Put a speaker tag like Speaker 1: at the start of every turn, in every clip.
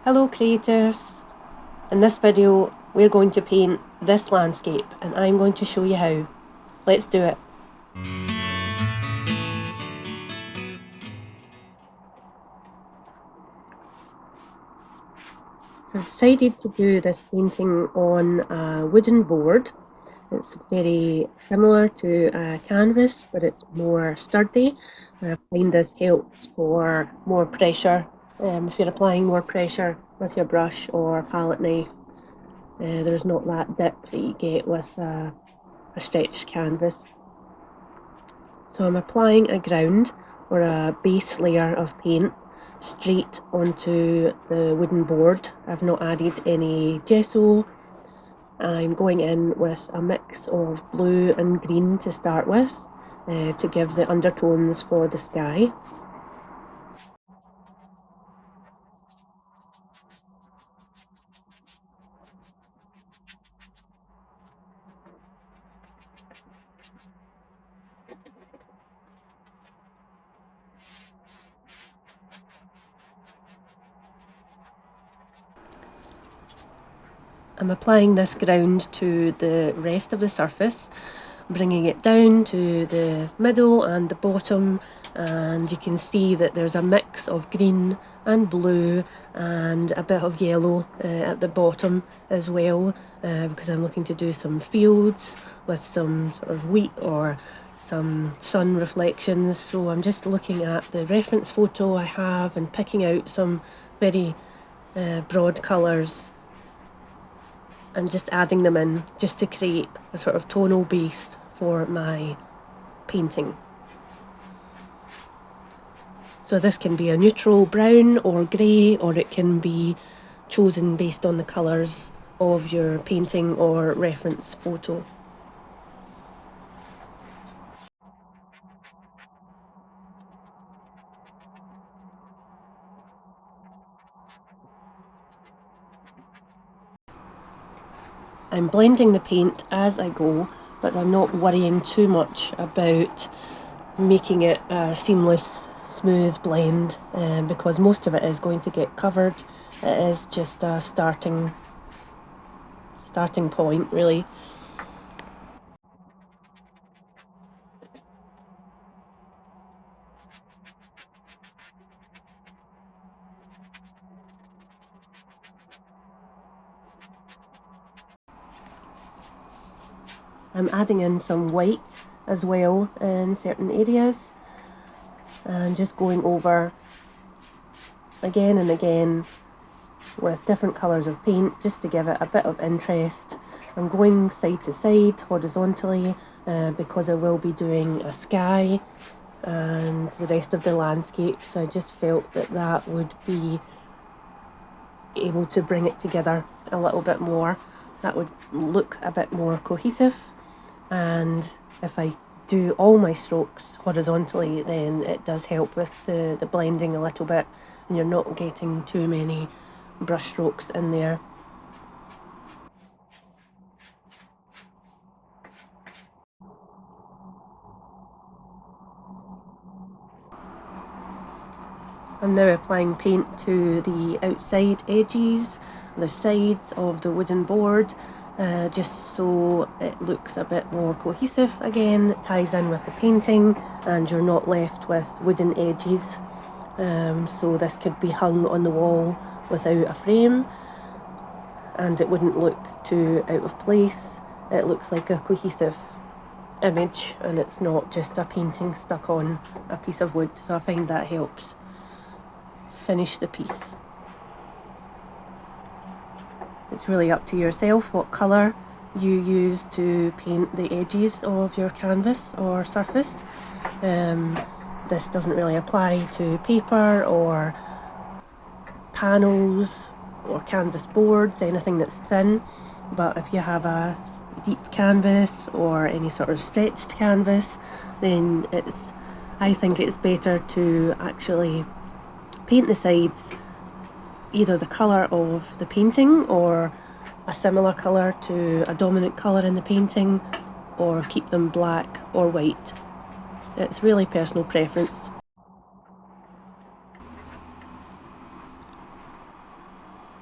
Speaker 1: Hello creatives! In this video we're going to paint this landscape and I'm going to show you how. Let's do it! So I've decided to do this painting on a wooden board. It's very similar to a canvas, but it's more sturdy. I find this helps for more pressure. If you're applying more pressure with your brush or palette knife, there's not that dip that you get with a stretched canvas. So I'm applying a ground or a base layer of paint straight onto the wooden board. I've not added any gesso. I'm going in with a mix of blue and green to start with to give the undertones for the sky. I'm applying this ground to the rest of the surface, bringing it down to the middle and the bottom, and you can see that there's a mix of green and blue and a bit of yellow at the bottom as well, because I'm looking to do some fields with some sort of wheat or some sun reflections. So I'm just looking at the reference photo I have and picking out some very broad colours and just adding them in just to create a sort of tonal base for my painting. So this can be a neutral brown or grey, or it can be chosen based on the colours of your painting or reference photo. I'm blending the paint as I go, but I'm not worrying too much about making it a seamless, smooth blend because most of it is going to get covered. It is just a starting point, really. I'm adding in some white as well in certain areas and just going over again and again with different colours of paint just to give it a bit of interest. I'm going side to side horizontally because I will be doing a sky and the rest of the landscape, so I just felt that that would be able to bring it together a little bit more. That would look a bit more cohesive, and if I do all my strokes horizontally, then it does help with the blending a little bit and you're not getting too many brush strokes in there. I'm now applying paint to the outside edges, the sides of the wooden board, just so it looks a bit more cohesive again, it ties in with the painting and you're not left with wooden edges. So this could be hung on the wall without a frame and it wouldn't look too out of place. It looks like a cohesive image and it's not just a painting stuck on a piece of wood, so I find that helps finish the piece. It's really up to yourself what colour you use to paint the edges of your canvas or surface. This doesn't really apply to paper or panels or canvas boards, anything that's thin, but if you have a deep canvas or any sort of stretched canvas, then I think it's better to actually paint the sides either the colour of the painting or a similar colour to a dominant colour in the painting, or keep them black or white. It's really personal preference.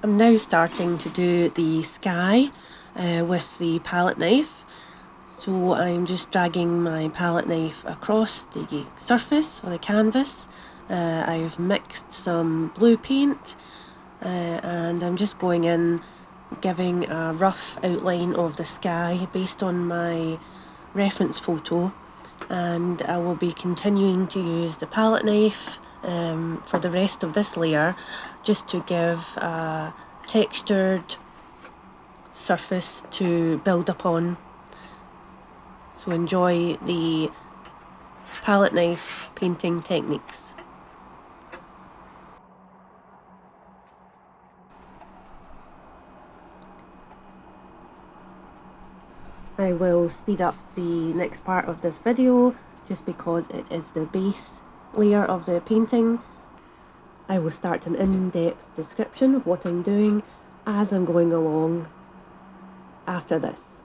Speaker 1: I'm now starting to do the sky with the palette knife. So I'm just dragging my palette knife across the surface or the canvas. I've mixed some blue paint and I'm just going in, giving a rough outline of the sky based on my reference photo, and I will be continuing to use the palette knife for the rest of this layer, just to give a textured surface to build upon. So enjoy the palette knife painting techniques. I will speed up the next part of this video just because it is the base layer of the painting. I will start an in-depth description of what I'm doing as I'm going along after this.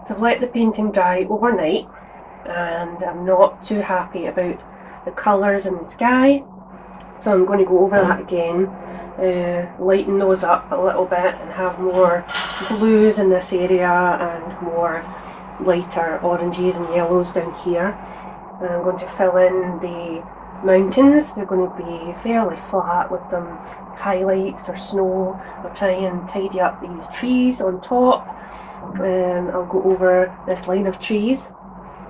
Speaker 1: So I've let the painting dry overnight, and I'm not too happy about the colours in the sky, so I'm going to go over that again, lighten those up a little bit and have more blues in this area and more lighter oranges and yellows down here. And I'm going to fill in the mountains. They're going to be fairly flat with some highlights or snow. I'll try and tidy up these trees on top, and I'll go over this line of trees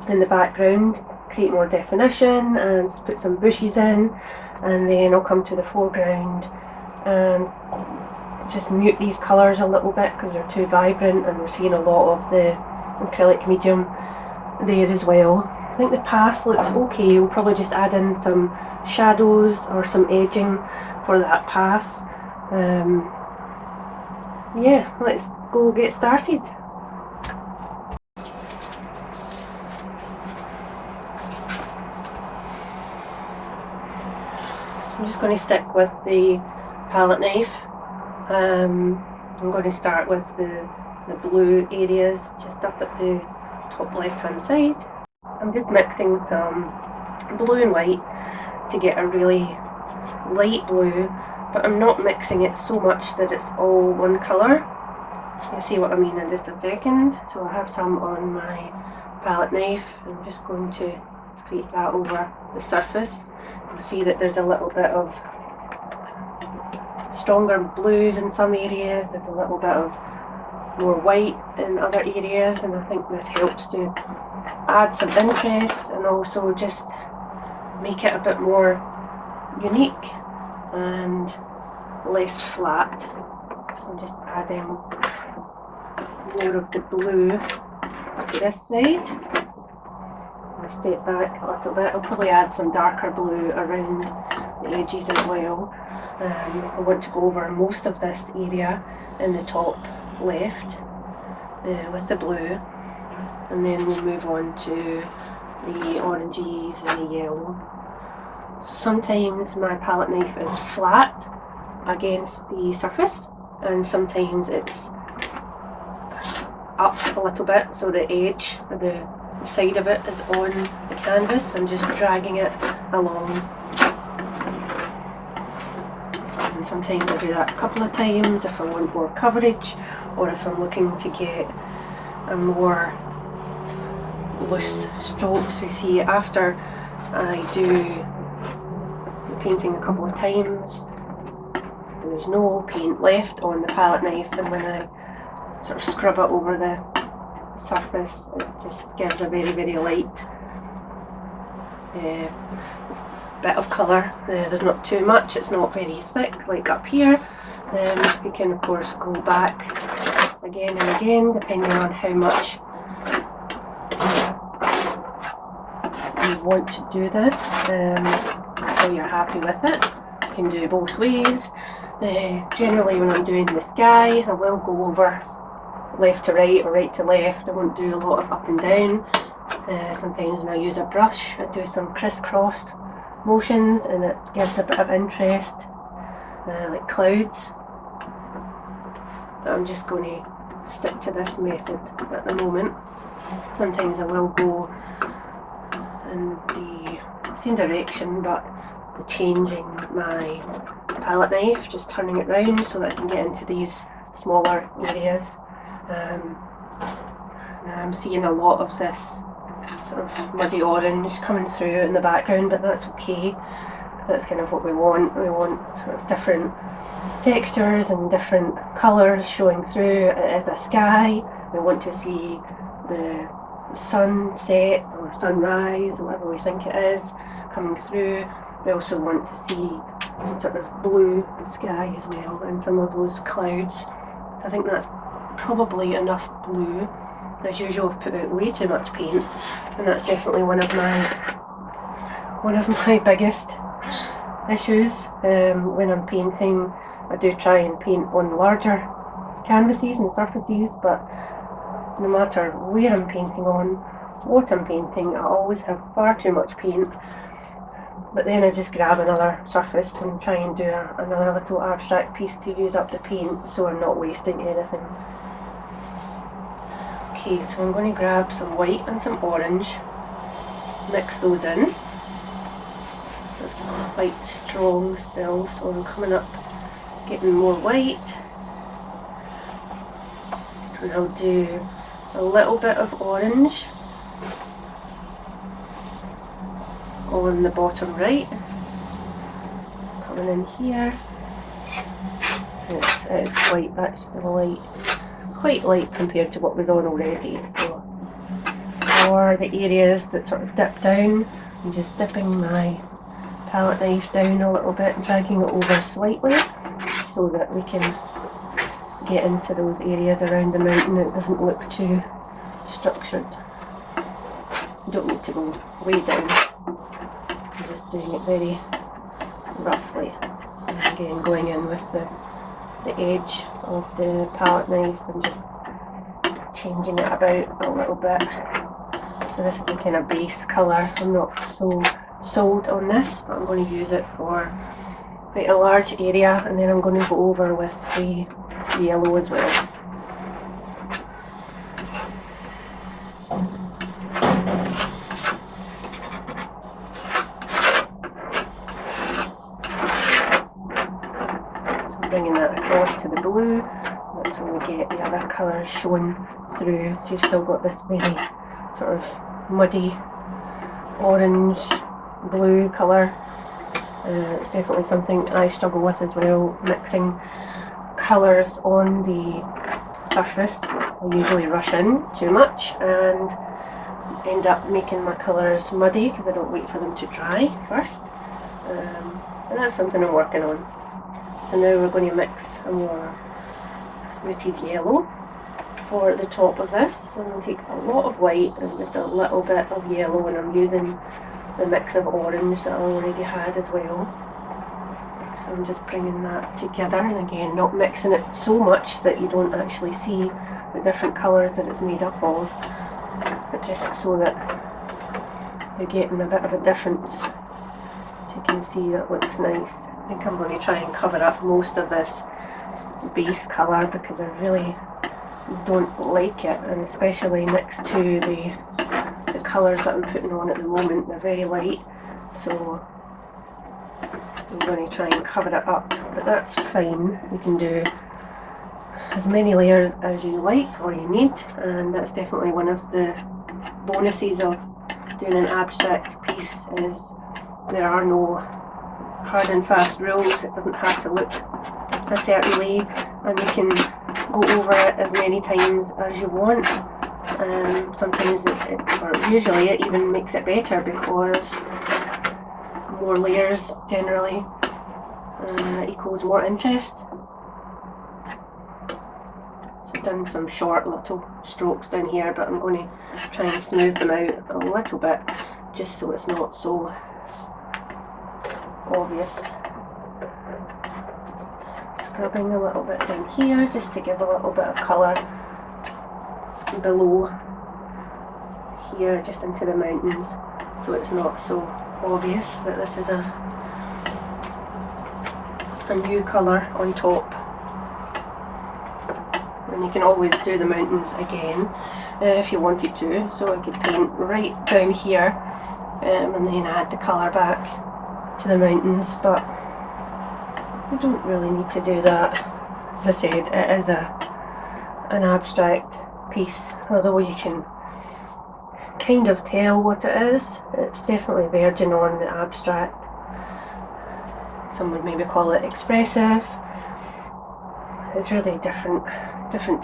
Speaker 1: in the background, create more definition and put some bushes in, and then I'll come to the foreground and just mute these colours a little bit because they're too vibrant, and we're seeing a lot of the acrylic medium there as well. I think the path looks okay. We'll probably just add in some shadows or some edging for that path. Yeah, let's go get started. I'm just going to stick with the palette knife. I'm going to start with the blue areas just up at the top left hand side. I'm just mixing some blue and white to get a really light blue, but I'm not mixing it so much that it's all one colour. You'll see what I mean in just a second. So I have some on my palette knife. I'm just going to scrape that over the surface. You'll see that there's a little bit of stronger blues in some areas, there's a little bit of more white in other areas, and I think this helps to add some interest and also just make it a bit more unique and less flat. So I'm just adding more of the blue to this side. I'll step back a little bit. I'll probably add some darker blue around the edges as well. I want to go over most of this area in the top left with the blue, and then we'll move on to the oranges and the yellow. So sometimes my palette knife is flat against the surface, and sometimes it's up a little bit, so the edge, the side of it is on the canvas and just dragging it along. And sometimes I do that a couple of times if I want more coverage, or if I'm looking to get a more loose stroke. So you see, after I do the painting a couple of times, there's no paint left on the palette knife, and when I sort of scrub it over the surface, it just gives a very, very light bit of colour. There's not too much, it's not very thick like up here. You can of course go back again and again depending on how much you want to do this, so you're happy with it. You can do both ways. Generally when I'm doing the sky, I will go over left to right or right to left. I won't do a lot of up and down. Sometimes when I use a brush, I do some crisscross motions, and it gives a bit of interest, like clouds. I'm just going to stick to this method at the moment. Sometimes I will go in the same direction, but changing my palette knife, just turning it round so that I can get into these smaller areas. I'm seeing a lot of this sort of muddy orange coming through in the background, but that's okay. That's kind of what we want. We want sort of different textures and different colours showing through. It is a sky. We want to see the sunset or sunrise, or whatever we think it is, coming through. We also want to see sort of blue sky as well, and some of those clouds. So I think that's probably enough blue. As usual, I've put out way too much paint, and that's definitely one of my biggest issues. When I'm painting, I do try and paint on larger canvases and surfaces, but no matter where I'm painting on, what I'm painting, I always have far too much paint. But then I just grab another surface and try and do another little abstract piece to use up the paint, so I'm not wasting anything. Okay, so I'm going to grab some white and some orange, mix those in. It's quite strong still, so I'm coming up, getting more white, and I'll do a little bit of orange on the bottom right, coming in here. It's quite actually light, quite light compared to what was on already. So for the areas that sort of dip down, I'm just dipping my palette knife down a little bit and dragging it over slightly so that we can get into those areas around the mountain. It doesn't look too structured. You don't need to go way down. I'm just doing it very roughly. And again, going in with the edge of the palette knife and just changing it about a little bit. So this is a kind of base colour. I'm not so sold on this, but I'm going to use it for quite a large area, and then I'm going to go over with the yellow as well. So bringing that across to the blue, that's when we get the other colours showing through. So you've still got this very sort of muddy orange blue colour. It's definitely something I struggle with as well, mixing colours on the surface. I usually rush in too much and end up making my colours muddy because I don't wait for them to dry first. And that's something I'm working on. So now we're going to mix a more muted yellow for the top of this. So I'm going to take a lot of white and just a little bit of yellow, and I'm using the mix of orange that I already had as well. So I'm just bringing that together, and again not mixing it so much that you don't actually see the different colours that it's made up of, but just so that you're getting a bit of a difference. As you can see, that looks nice. I think I'm going to try and cover up most of this base colour because I really don't like it, and especially next to the colours that I'm putting on at the moment. They're very light, so I'm going to try and cover it up, but that's fine. You can do as many layers as you like or you need, and that's definitely one of the bonuses of doing an abstract piece, is there are no hard and fast rules. It doesn't have to look a certain way, and you can go over it as many times as you want. Sometimes or usually it even makes it better, because more layers generally equals more interest. So I've done some short little strokes down here, but I'm going to try and smooth them out a little bit just so it's not so obvious. Scrubbing a little bit down here just to give a little bit of colour below here, just into the mountains, so it's not so obvious that this is a new colour on top. And you can always do the mountains again if you wanted to, so I could paint right down here and then add the colour back to the mountains, but you don't really need to do that. As I said, it is an abstract piece, although you can kind of tell what it is. It's definitely verging on the abstract. Some would maybe call it expressive. It's really different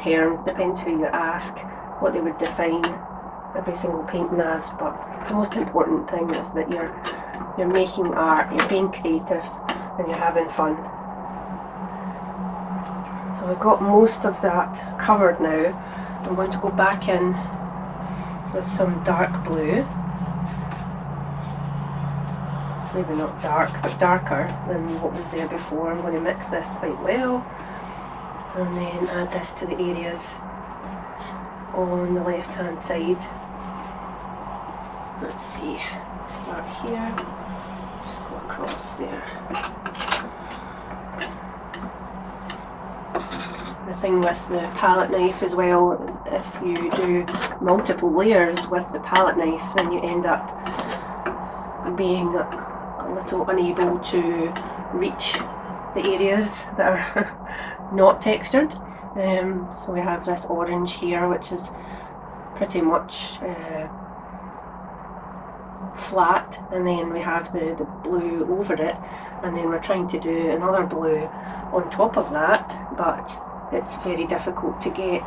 Speaker 1: terms, depends who you ask, what they would define every single painting as, but the most important thing is that you're making art, you're being creative, and you're having fun. So I've got most of that covered now. I'm going to go back in with some dark blue. Maybe not dark, but darker than what was there before. I'm going to mix this quite well, and then add this to the areas on the left hand side. Let's see, start here, just go across there. The thing with the palette knife as well, if you do multiple layers with the palette knife, then you end up being a little unable to reach the areas that are not textured. So we have this orange here, which is pretty much flat, and then we have the blue over it, and then we're trying to do another blue on top of that, but it's very difficult to get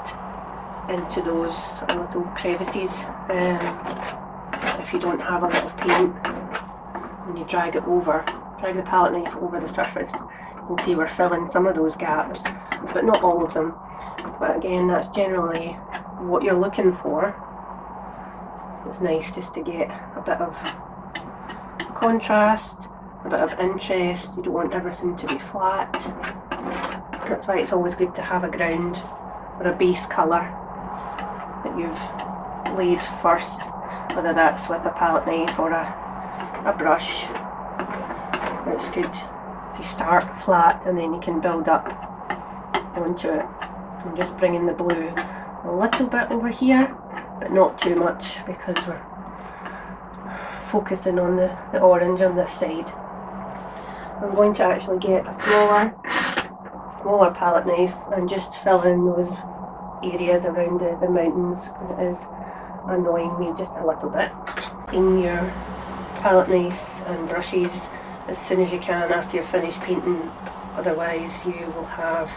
Speaker 1: into those little crevices if you don't have a lot of paint. When you drag the palette knife over the surface, you can see we're filling some of those gaps, but not all of them. But again, that's generally what you're looking for. It's nice just to get a bit of contrast, a bit of interest. You don't want everything to be flat. That's why it's always good to have a ground or a base colour that you've laid first, whether that's with a palette knife or a brush. It's good if you start flat and then you can build up onto it. I'm just bringing the blue a little bit over here, but not too much, because we're focusing on the orange on this side. I'm going to actually get a smaller palette knife and just fill in those areas around the mountains. It is annoying me just a little bit. Clean your palette knives and brushes as soon as you can after you're finished painting, otherwise you will have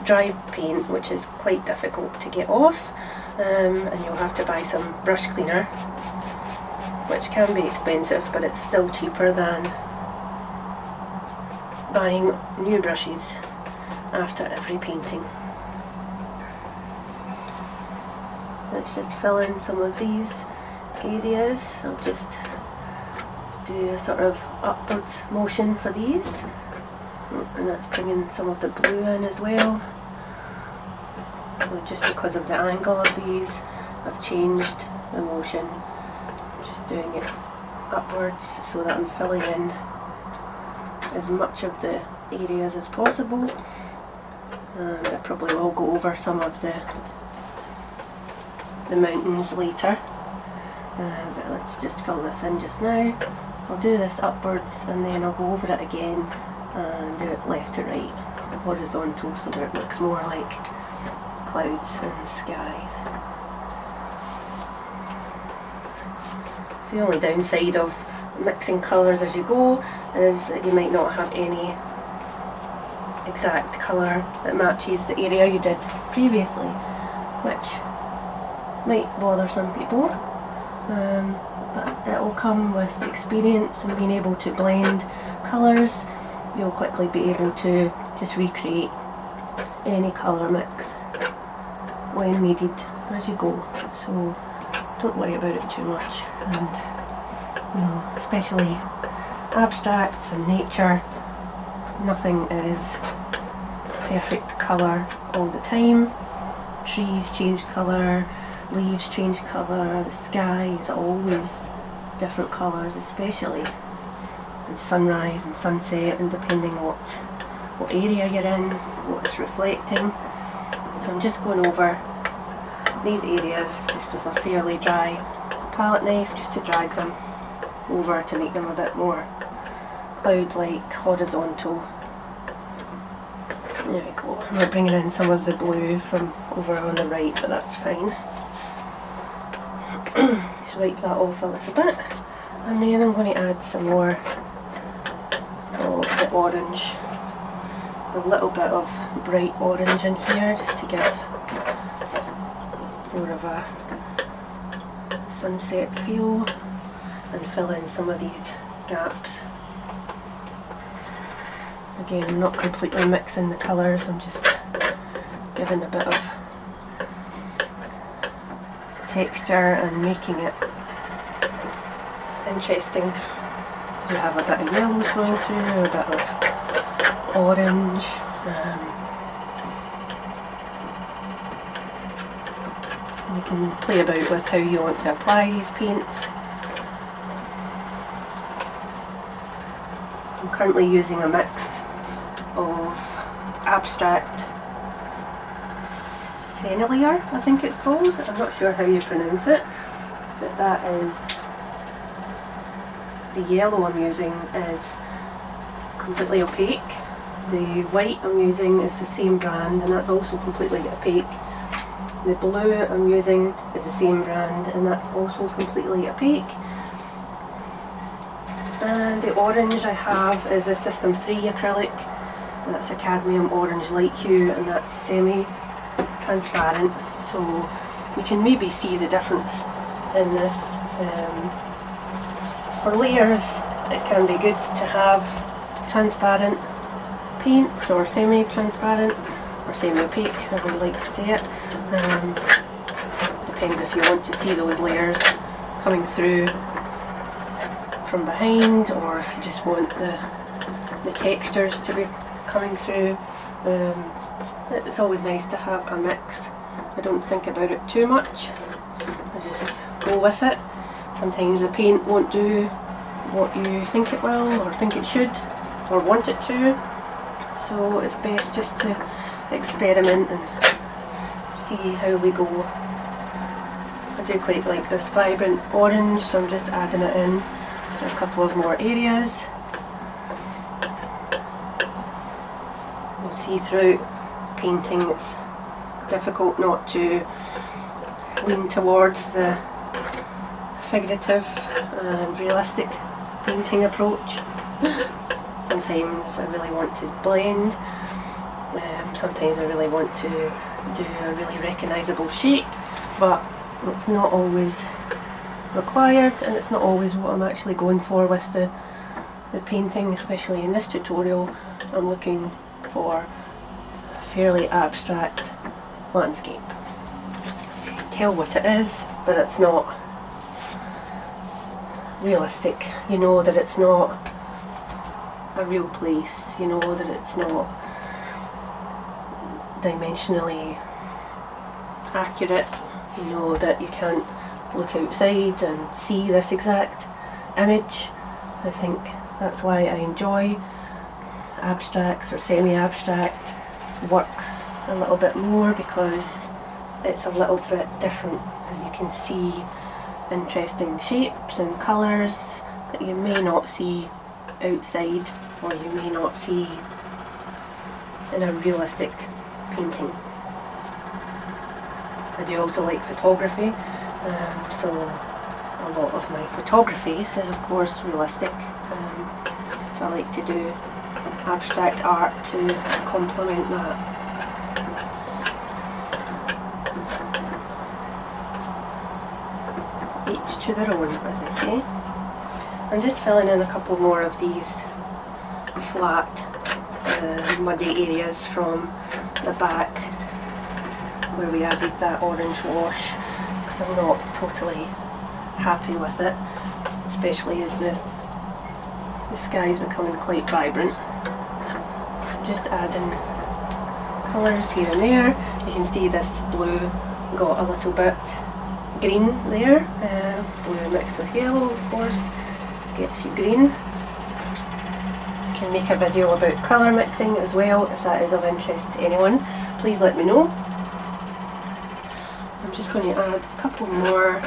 Speaker 1: dry paint, which is quite difficult to get off, and you'll have to buy some brush cleaner, which can be expensive, but it's still cheaper than buying new brushes after every painting. Let's just fill in some of these areas. I'll just do a sort of upwards motion for these, and that's bringing some of the blue in as well. So just because of the angle of these, I've changed the motion. I'm just doing it upwards so that I'm filling in as much of the areas as possible, and I probably will go over some of the mountains later, but let's just fill this in just now. I'll do this upwards and then I'll go over it again and do it left to right, the horizontal, so that it looks more like clouds and skies. So the only downside of mixing colours as you go is that you might not have any exact colour that matches the area you did previously, which might bother some people, but it will come with experience and being able to blend colours. You'll quickly be able to just recreate any colour mix when needed as you go, so don't worry about it too much. And especially abstracts and nature, nothing is perfect colour all the time. Trees change colour, leaves change colour, the sky is always different colours, especially in sunrise and sunset, and depending what area you're in, what it's reflecting. So I'm just going over these areas just with a fairly dry palette knife, just to drag them over to make them a bit more cloud-like, horizontal. There we go. I'm not bringing in some of the blue from over on the right, but that's fine. Just wipe that off a little bit, and then I'm going to add some more of the orange, a little bit of bright orange in here, just to give more of a sunset feel, and fill in some of these gaps. Again, I'm not completely mixing the colours, I'm just giving a bit of texture and making it interesting. You have a bit of yellow showing through, a bit of orange. You can play about with how you want to apply these paints. I'm currently using a mix of abstract Sennelier, I think it's called. I'm not sure how you pronounce it, but that is the yellow I'm using is completely opaque. The white I'm using is the same brand and that's also completely opaque. The blue I'm using is the same brand and that's also completely opaque. And the orange I have is a System 3 acrylic. That's a cadmium orange light hue and that's semi-transparent. So you can maybe see the difference in this. For layers it can be good to have transparent paints or semi-transparent or semi-opaque, however you like to say it. Depends if you want to see those layers coming through from behind or if you just want the textures to be coming through. It's always nice to have a mix. I don't think about it too much, I just go with it. Sometimes the paint won't do what you think it will or think it should or want it to, so it's best just to experiment and see how we go. I do quite like this vibrant orange, so I'm just adding it in to a couple of more areas. You'll see throughout painting it's difficult not to lean towards the figurative and realistic painting approach. Sometimes I really want to blend, sometimes I really want to do a really recognisable shape, but it's not always required and it's not always what I'm actually going for with the painting. Especially in this tutorial I'm looking for a fairly abstract landscape. You can tell what it is, but it's not realistic. You know that it's not a real place, you know that it's not dimensionally accurate, you know that you can't look outside and see this exact image. I think that's why I enjoy abstracts or semi-abstract works a little bit more, because it's a little bit different and you can see interesting shapes and colours that you may not see outside or you may not see in a realistic painting. I do also like photography, so a lot of my photography is of course realistic, so I like to do abstract art to complement that. Each to their own, as they say. I'm just filling in a couple more of these flat, muddy areas from the back where we added that orange wash, because I'm not totally happy with it, especially as the sky's becoming quite vibrant. So I'm just adding colours here and there. You can see this blue got a little bit green there. It's blue mixed with yellow, of course, gets you green. I can make a video about colour mixing as well if that is of interest to anyone. Please let me know. I'm just going to add a couple more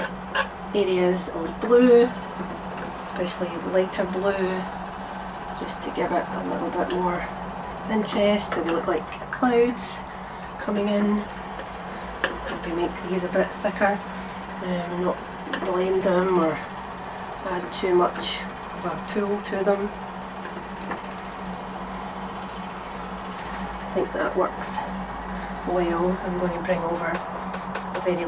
Speaker 1: areas of blue, especially lighter blue, just to give it a little bit more interest. So they look like clouds coming in. Maybe make these a bit thicker, not blend them or add too much of a pull to them. I think that works well. I'm going to bring over a very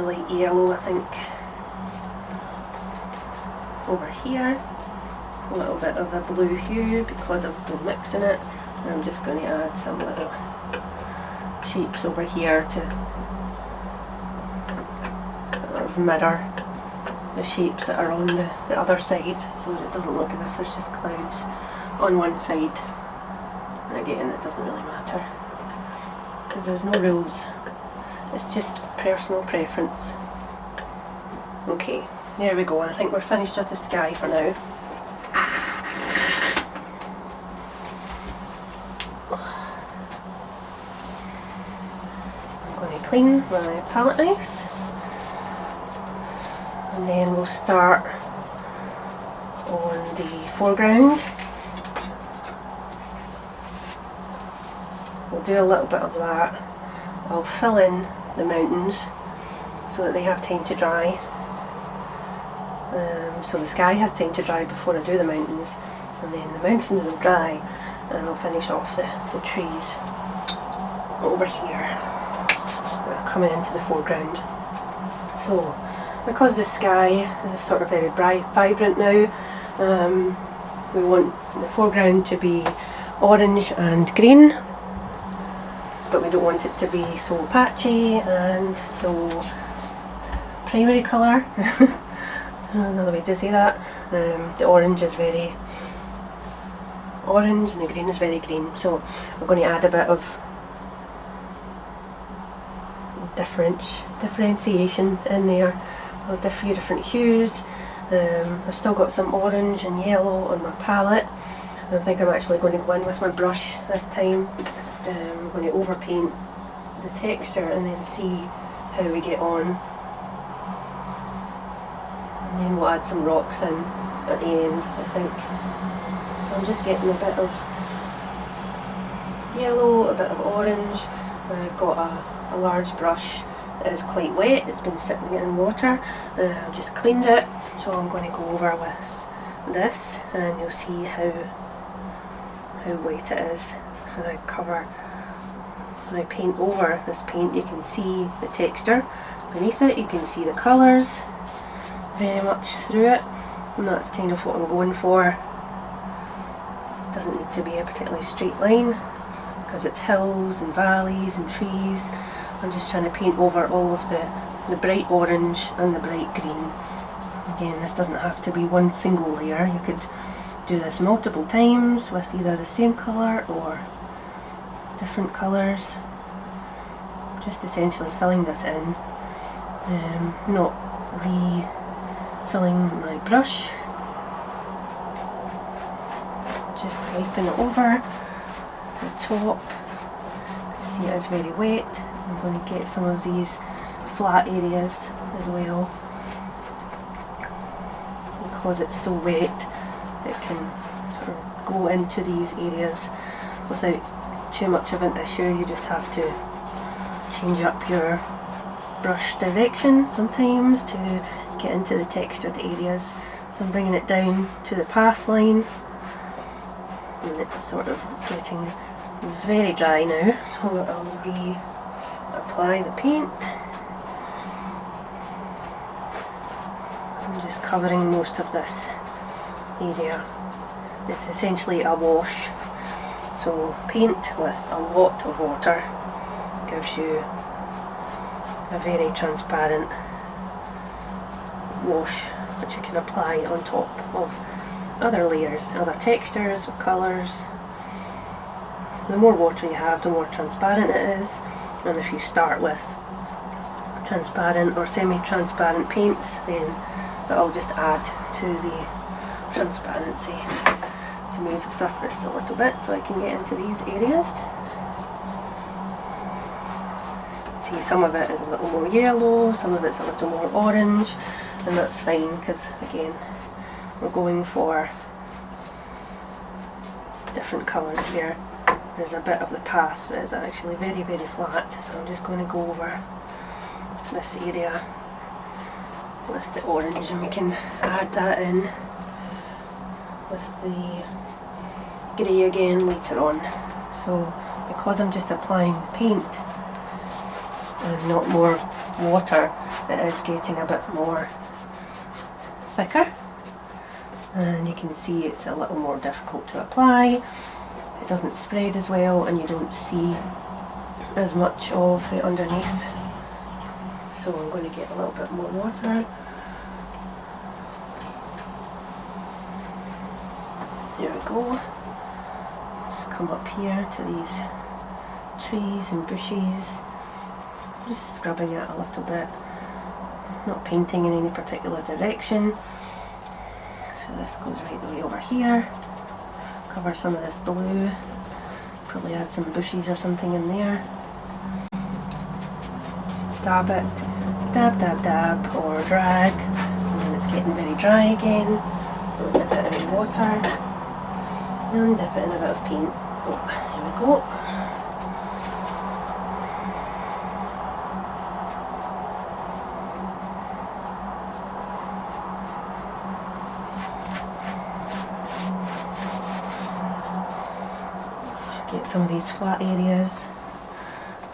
Speaker 1: light yellow, I think, over here. A little bit of a blue hue because of the mix in it. And I'm just going to add some little shapes over here to sort of mirror the shapes that are on the other side, so that it doesn't look as if there's just clouds on one side. And again, it doesn't really matter because there's no rules, it's just personal preference. Okay, there we go. I think we're finished with the sky for now. I'm going to clean my palette knives, and then we'll start on the foreground. We'll do a little bit of that. I'll fill in the mountains so that they have time to dry. So the sky has time to dry before I do the mountains, and then the mountains will dry, and I'll finish off the trees over here, coming into the foreground. So because the sky is sort of very bright, vibrant now, we want the foreground to be orange and green, but we don't want it to be so patchy and so primary colour. Another way to say that. The orange is very orange and the green is very green, so we're going to add a bit of differentiation in there, with a few different hues. I've still got some orange and yellow on my palette. I think I'm actually going to go in with my brush this time. I'm going to overpaint the texture and then see how we get on. And then we'll add some rocks in at the end, I think. So I'm just getting a bit of yellow, a bit of orange. I've got a large brush that is quite wet, it's been sitting in water. I've just cleaned it, so I'm going to go over with this, and you'll see how wet it is. So when I paint over this paint, you can see the texture beneath it, you can see the colours very much through it, and that's kind of what I'm going for. It doesn't need to be a particularly straight line because it's hills and valleys and trees. I'm just trying to paint over all of the bright orange and the bright green. Again, this doesn't have to be one single layer. You could do this multiple times with either the same colour or different colours. Just essentially filling this in, not refilling my brush, just wiping it over the top. You can see it is very wet. I'm going to get some of these flat areas as well. Because it's so wet, it can sort of go into these areas without too much of an issue. You just have to change up your brush direction sometimes to get into the textured areas. So I'm bringing it down to the path line, and it's sort of getting very dry now, so I'll reapply the paint. I'm just covering most of this area. It's essentially a wash, so paint with a lot of water gives you a very transparent wash which you can apply on top of other layers, other textures or colours. The more water you have, the more transparent it is, and if you start with transparent or semi-transparent paints, then that'll just add to the transparency. To move the surface a little bit so I can get into these areas. See, some of it is a little more yellow, some of it's a little more orange, and that's fine because again we're going for different colours here. There's a bit of the path that is actually very, very flat, so I'm just going to go over this area with the orange, and we can add that in with the grey again later on. So because I'm just applying the paint and not more water, it is getting a bit more thicker, and you can see it's a little more difficult to apply. It doesn't spread as well, and you don't see as much of the underneath. So I'm going to get a little bit more water. There we go. Just come up here to these trees and bushes, just scrubbing it a little bit, not painting in any particular direction. So this goes right the way over here. Cover some of this blue Probably add some bushes or something in there. Just dab it, dab, dab, dab, or drag, and then it's getting very dry again. So dip it in water, and dip it in a bit of paint. Oh, there we go. Get some of these flat areas.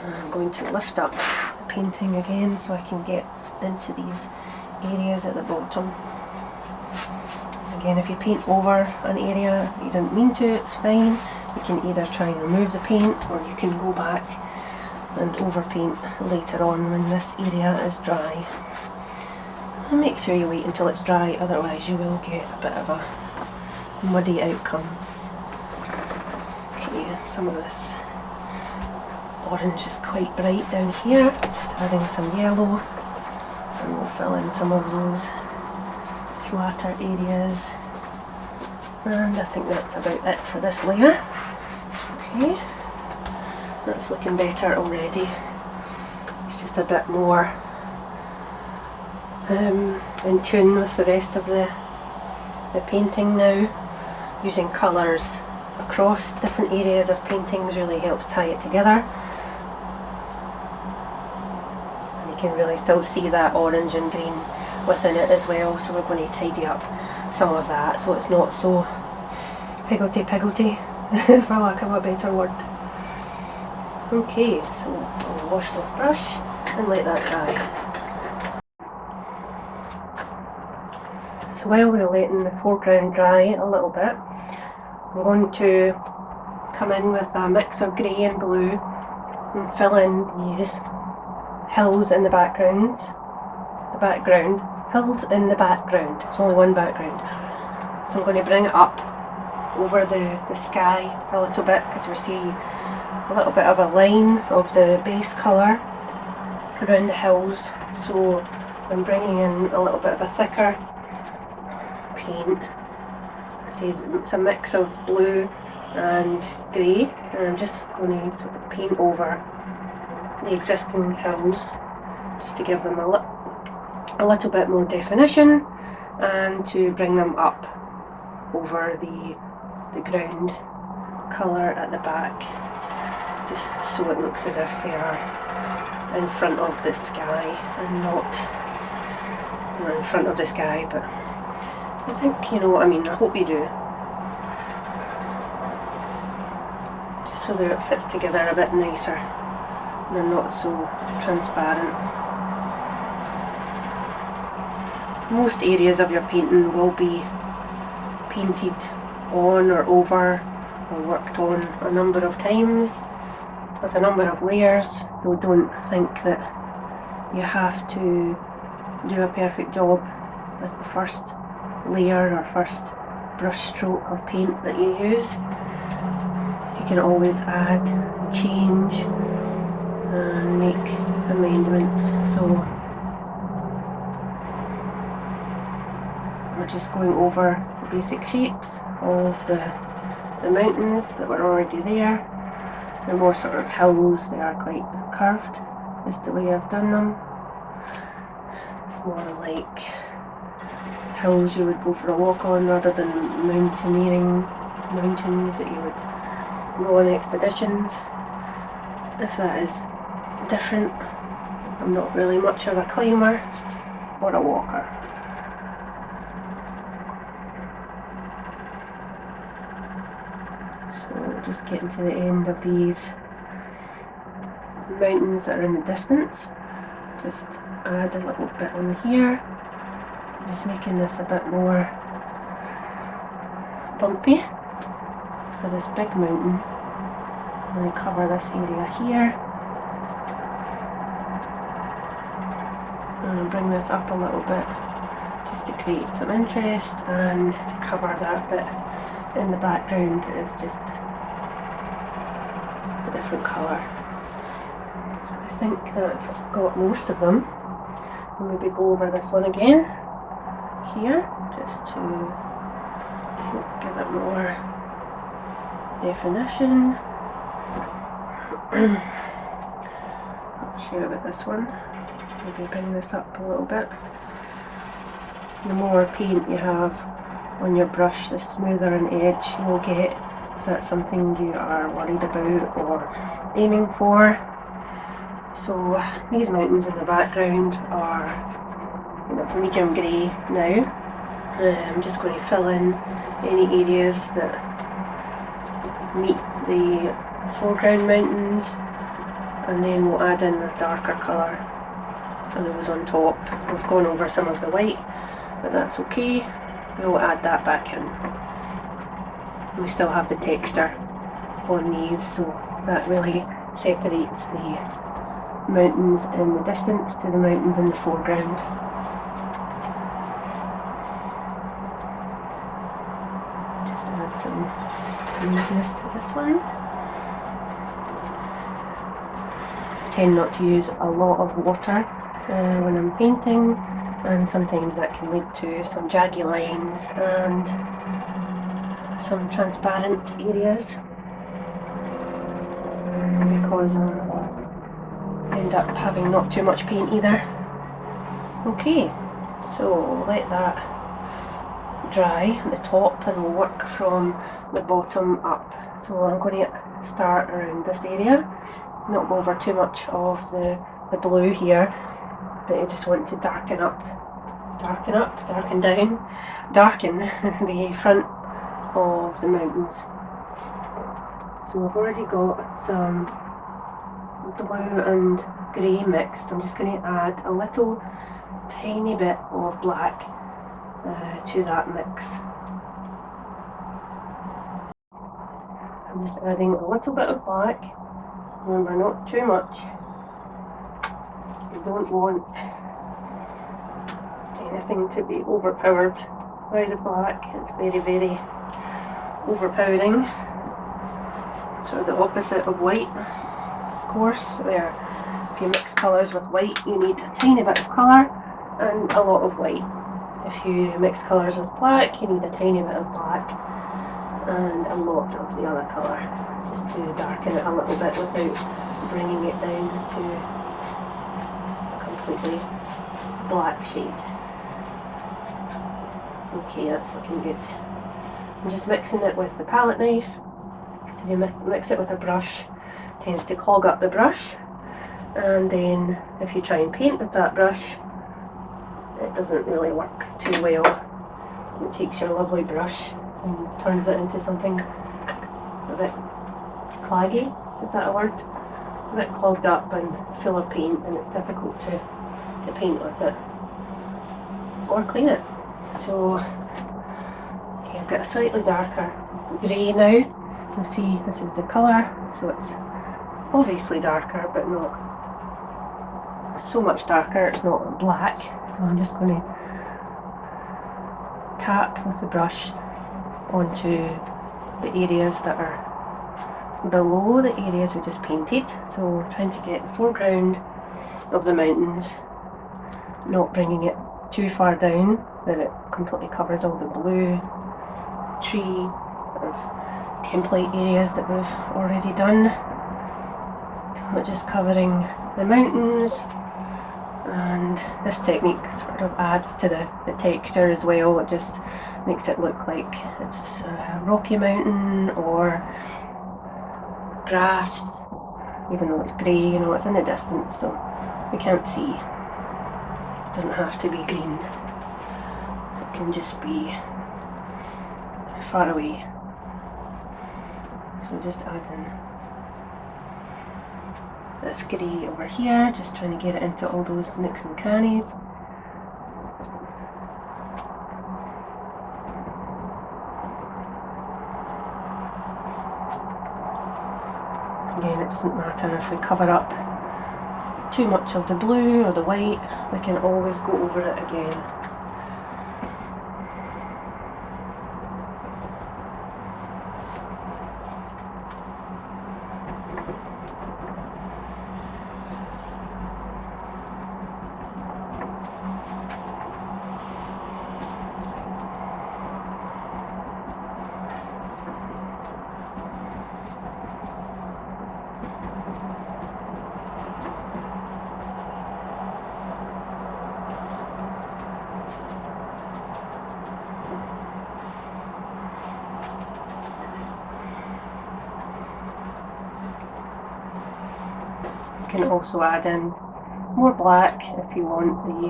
Speaker 1: I'm going to lift up the painting again so I can get into these areas at the bottom. Again, if you paint over an area you didn't mean to, it's fine. You can either try and remove the paint, or you can go back and overpaint later on when this area is dry. And make sure you wait until it's dry, otherwise you will get a bit of a muddy outcome. Some of this orange is quite bright down here, just adding some yellow, and we'll fill in some of those flatter areas. And I think that's about it for this layer. Okay, that's looking better already. It's just a bit more in tune with the rest of the painting now. Using colours across different areas of paintings really helps tie it together. And you can really still see that orange and green within it as well, so we're going to tidy up some of that so it's not so higgledy-piggledy for lack of a better word. Okay, so I'll wash this brush and let that dry. So while we're letting the foreground dry a little bit, I'm going to come in with a mix of grey and blue and fill in these hills in the background. Hills in the background. It's only one background. So I'm going to bring it up over the sky a little bit, because we see a little bit of a line of the base colour around the hills. So I'm bringing in a little bit of a thicker paint. It says it's a mix of blue and grey, and I'm just going to sort of paint over the existing hills just to give them a little bit more definition, and to bring them up over the ground colour at the back, just so it looks as if they are in front of the sky and not in front of the sky, but I think you know what I mean. I hope you do. Just so that it fits together a bit nicer and they're not so transparent. Most areas of your painting will be painted on or over or worked on a number of times with a number of layers, so don't think that you have to do a perfect job with the first layer or first brush stroke of paint that you use. You can always add, change and make amendments. So we're just going over the basic shapes of the mountains that were already there. They're more sort of hills, they are quite curved, just the way I've done them. It's more like hills you would go for a walk on, rather than mountaineering mountains that you would go on expeditions. If that is different, I'm not really much of a climber or a walker. So just getting to the end of these mountains that are in the distance, just add a little bit on here. I'm just making this a bit more bumpy for this big mountain. I'm going to cover this area here and bring this up a little bit just to create some interest, and to cover that bit in the background is just a different colour. So I think that's got most of them. I'll maybe go over this one again here just to give it more definition. I'll share about this one. Maybe bring this up a little bit. The more paint you have on your brush, the smoother an edge you'll get, if that's something you are worried about or aiming for. So these mountains in the background are in a medium grey now. I'm just going to fill in any areas that meet the foreground mountains, and then we'll add in the darker colour for those on top. We've gone over some of the white, but that's okay. We'll add that back in. We still have the texture on these, so that really separates the mountains in the distance to the mountains in the foreground. Just add some smoothness to this one. I tend not to use a lot of water when I'm painting, and sometimes that can lead to some jaggy lines and some transparent areas, because I end up having not too much paint either. Okay, so let that dry at the top and we'll work from the bottom up. So I'm going to start around this area, not go over too much of the blue here, but I just want to darken down the front of the mountains. So I've already got some blue and grey mix. I'm just going to add a little tiny bit of black to that mix. I'm just adding a little bit of black. Remember, not too much. You don't want anything to be overpowered by the black. It's very, very overpowering. So the opposite of white, of course, where if you mix colours with white, you need a tiny bit of colour and a lot of white. If you mix colours with black, you need a tiny bit of black and a lot of the other colour, just to darken it a little bit without bringing it down to a completely black shade. Okay, that's looking good. I'm just mixing it with the palette knife. So if you mix it with a brush, it tends to clog up the brush, and then if you try and paint with that brush, it doesn't really work too well. It takes your lovely brush and turns it into something a bit claggy, is that a word? A bit clogged up and full of paint, and it's difficult to paint with it or clean it. So okay, I've got a slightly darker grey now. You'll see this is the colour, so it's obviously darker, but not so much darker. It's not black, so I'm just going to tap with the brush onto the areas that are below the areas we just painted. So trying to get the foreground of the mountains, not bringing it too far down that it completely covers all the blue tree or template areas that we've already done, but just covering the mountains. And this technique sort of adds to the texture as well. It just makes it look like it's a rocky mountain or grass, even though it's grey, you know, it's in the distance, so we can't see. It doesn't have to be green. It can just be far away. So just add in this grey over here, just trying to get it into all those nooks and crannies. Again, it doesn't matter if we cover up too much of the blue or the white, we can always go over it again. can also add in more black if you want the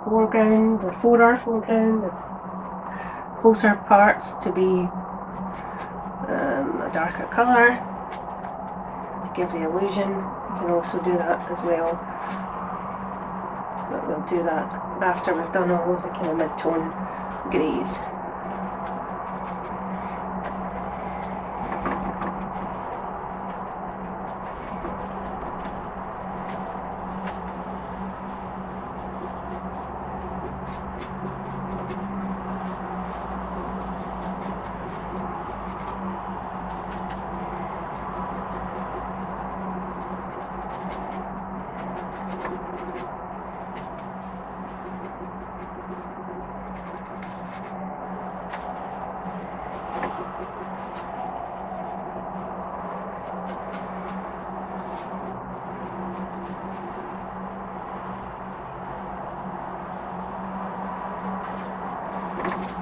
Speaker 1: foreground, the foreground, the closer parts to be a darker colour to give the illusion. You can also do that as well, but we'll do that after we've done all of the kind of mid-tone greys.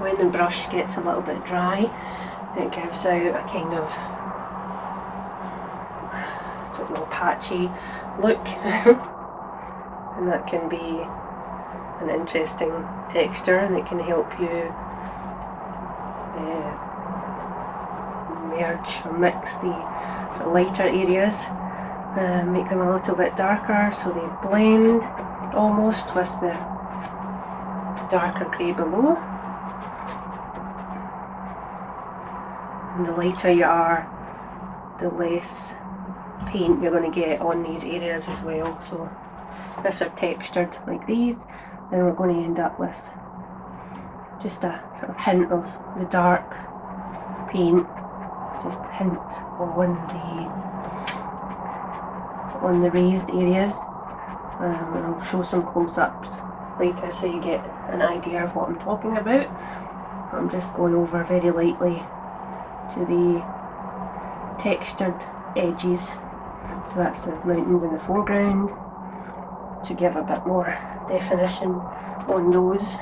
Speaker 1: When the brush gets a little bit dry, it gives out a kind of, I don't know, patchy look and that can be an interesting texture, and it can help you merge or mix the lighter areas, make them a little bit darker so they blend almost with the darker grey below. And the lighter you are, the less paint you're going to get on these areas as well. So if they're textured like these, then we're going to end up with just a sort of hint of the dark paint, just a hint on the raised areas. And I'll show some close-ups later so you get an idea of what I'm talking about. I'm just going over very lightly to the textured edges, so that's the mountains in the foreground, to give a bit more definition on those,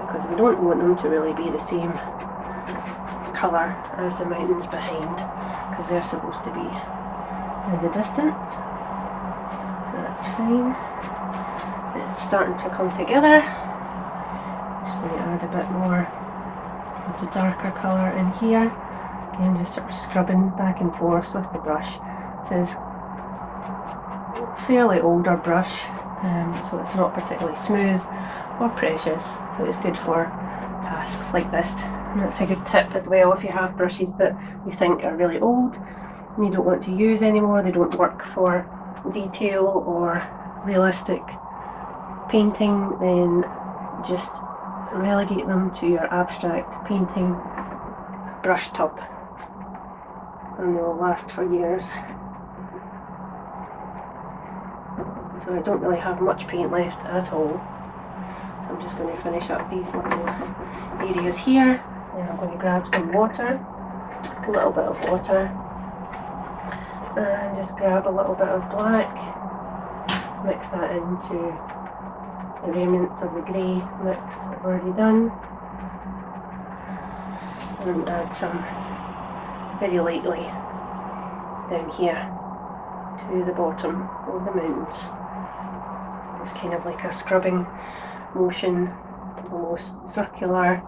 Speaker 1: because we don't want them to really be the same colour as the mountains behind, because they're supposed to be in the distance. So that's fine. It's starting to come together. Just going to add a bit more of the darker colour in here. Again, just sort of scrubbing back and forth with the brush. This is a fairly older brush, so it's not particularly smooth or precious, so it's good for tasks like this. And that's a good tip as well if you have brushes that you think are really old and you don't want to use anymore, they don't work for detail or realistic painting, then just relegate them to your abstract painting brush tub and they'll last for years. So I don't really have much paint left at all, so I'm just going to finish up these little areas here, and I'm going to grab some water, a little bit of water, and just grab a little bit of black, mix that into the remnants of the grey mix I've already done, and add some very lightly down here to the bottom of the mountains. It's kind of like a scrubbing motion, almost circular,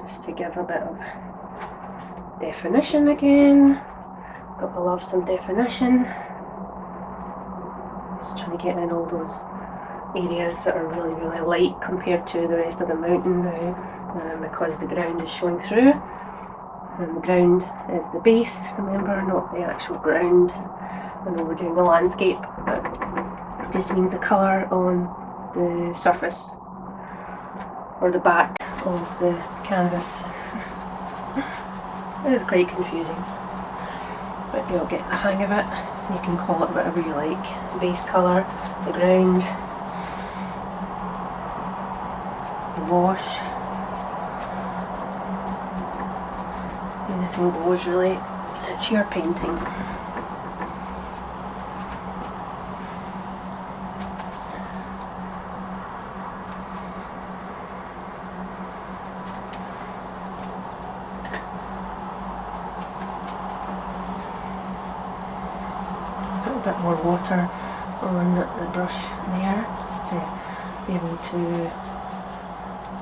Speaker 1: just to give a bit of definition again. Gotta love some definition. Just trying to get in all those areas that are really, really light compared to the rest of the mountain now, because the ground is showing through. And the ground is the base, remember, not the actual ground. I know we're doing the landscape, but it just means the colour on the surface or the back of the canvas. It is quite confusing, but you'll get the hang of it. You can call it whatever you like. The base colour, the ground, the wash. Anything goes really. It's your painting. little bit more water on the brush there, just to be able to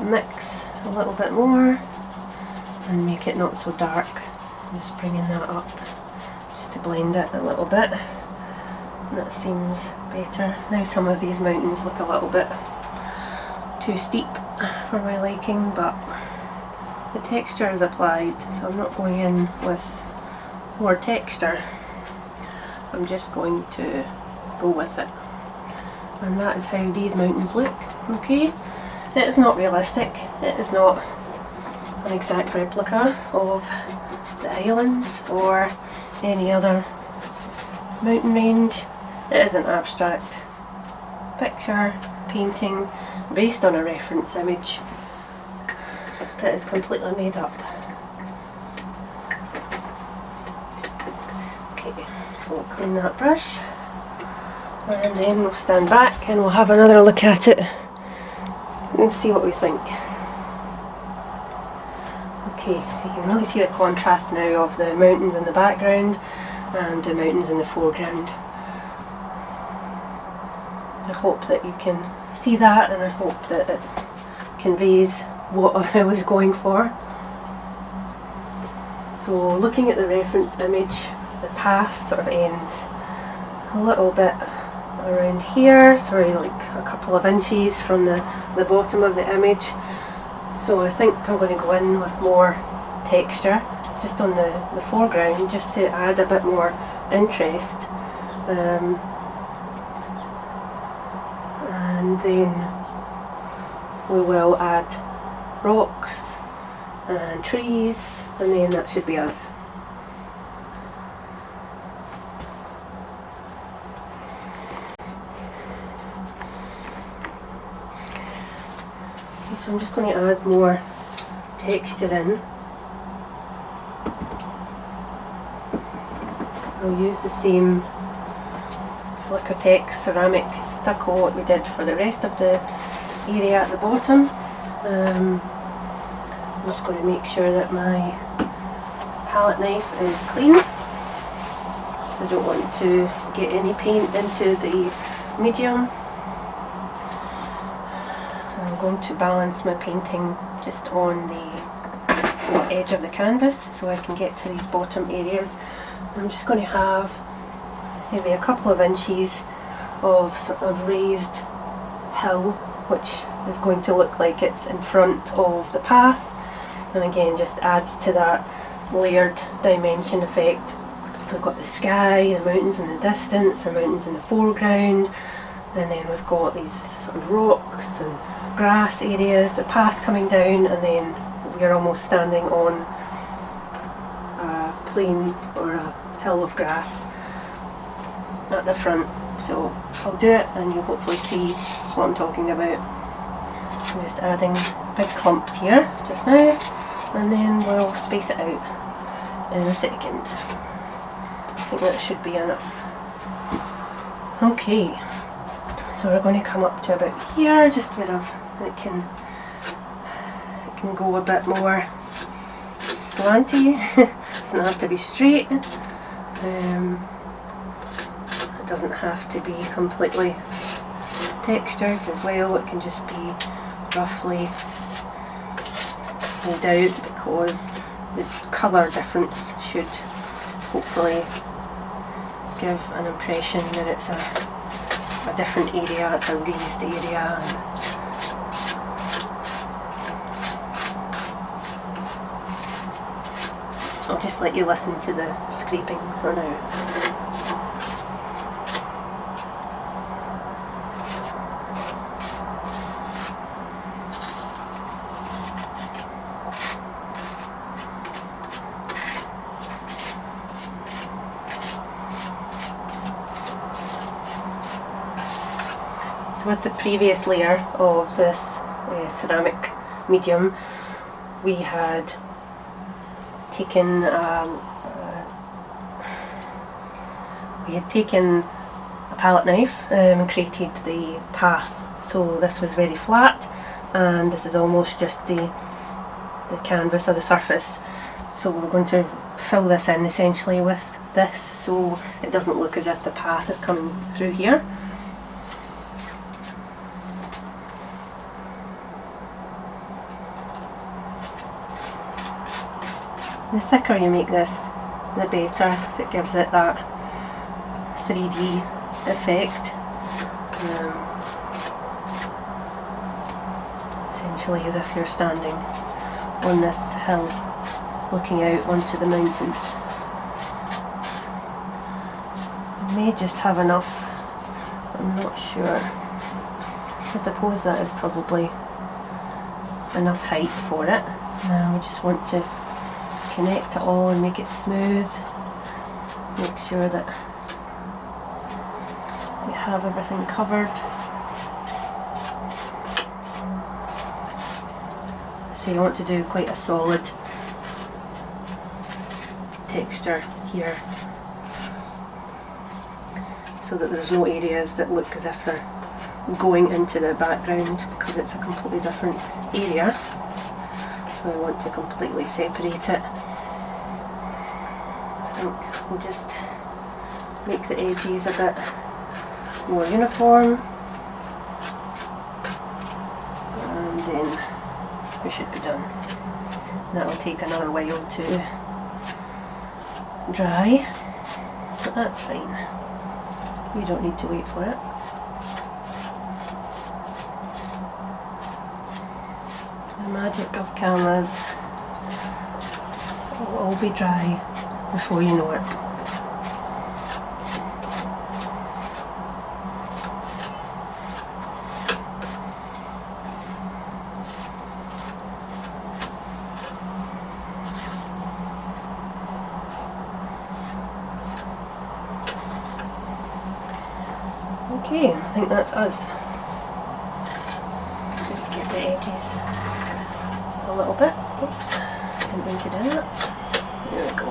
Speaker 1: mix a little bit more and make it not so dark. I'm just bringing that up just to blend it a little bit. That seems better. Now some of these mountains look a little bit too steep for my liking, but the texture is applied, so I'm not going in with more texture. I'm just going to go with it. And that is how these mountains look. Okay, it is not realistic. It is not an exact replica of the islands or any other mountain range. It is an abstract picture, painting, based on a reference image that is completely made up. Okay, so we'll clean that brush, and then we'll stand back and we'll have another look at it and see what we think. Okay, so you can really see the contrast now of the mountains in the background and the mountains in the foreground. I hope that you can see that, and I hope that it conveys what I was going for. So looking at the reference image, the path sort of ends a little bit around here, sorry, like a couple of inches from the bottom of the image. So I think I'm going to go in with more texture just on the foreground, just to add a bit more interest. And then we will add rocks and trees, and then that should be us. Okay, so I'm just going to add more texture in. I'll use the same Liquitex ceramic stucco what we did for the rest of the area at the bottom. I'm just going to make sure that my palette knife is clean, so I don't want to get any paint into the medium. I'm going to balance my painting just on the edge of the canvas so I can get to these bottom areas. I'm just going to have maybe a couple of inches of sort of raised hill, which is going to look like it's in front of the path, and again just adds to that layered dimension effect. We've got the sky, the mountains in the distance, the mountains in the foreground, and then we've got these sort of rocks and grass areas, the path coming down, and then we're almost standing on a plain or a hill of grass at the front. So I'll do it and you'll hopefully see what I'm talking about. I'm just adding big clumps here just now, and then we'll space it out in a second. I think that should be enough. Okay, so we're going to come up to about here, just where it can go a bit more slanty. Doesn't have to be straight. It doesn't have to be completely textured as well. It can just be roughly laid out, because the colour difference should hopefully give an impression that it's a different area, it's a raised area. I'll just let you listen to the scraping for now. So with the previous layer of this ceramic medium, we had taken a palette knife and created the path. So this was very flat, and this is almost just the canvas or the surface. So we're going to fill this in essentially with this, so it doesn't look as if the path is coming through here. The thicker you make this, the better, so it gives it that 3D effect. Essentially as if you're standing on this hill looking out onto the mountains. I may just have enough, I'm not sure. I suppose that is probably enough height for it. Now we just want to connect it all and make it smooth. Make sure that we have everything covered. So you want to do quite a solid texture here, so that there's no areas that look as if they're going into the background, because it's a completely different area. So I want to completely separate it. I think we'll just make the edges a bit more uniform, and then we should be done. That'll take another while to dry, but that's fine. You don't need to wait for it. The magic of cameras. It'll all be dry before you know it. Okay, I think that's us. Just get the edges a little bit. Oops, didn't mean to do that. There we go.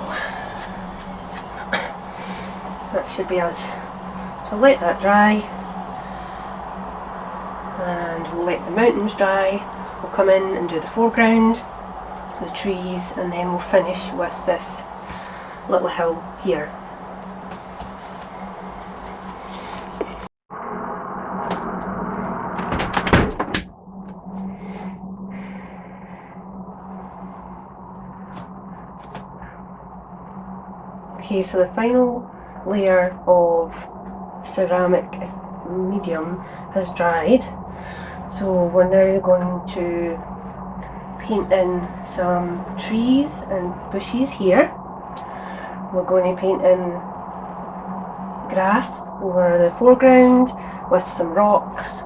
Speaker 1: That should be us. So let that dry, and we'll let the mountains dry. We'll come in and do the foreground, the trees, and then we'll finish with this little hill here. Okay, so the final layer of ceramic medium has dried, so we're now going to paint in some trees and bushes here. We're going to paint in grass over the foreground with some rocks,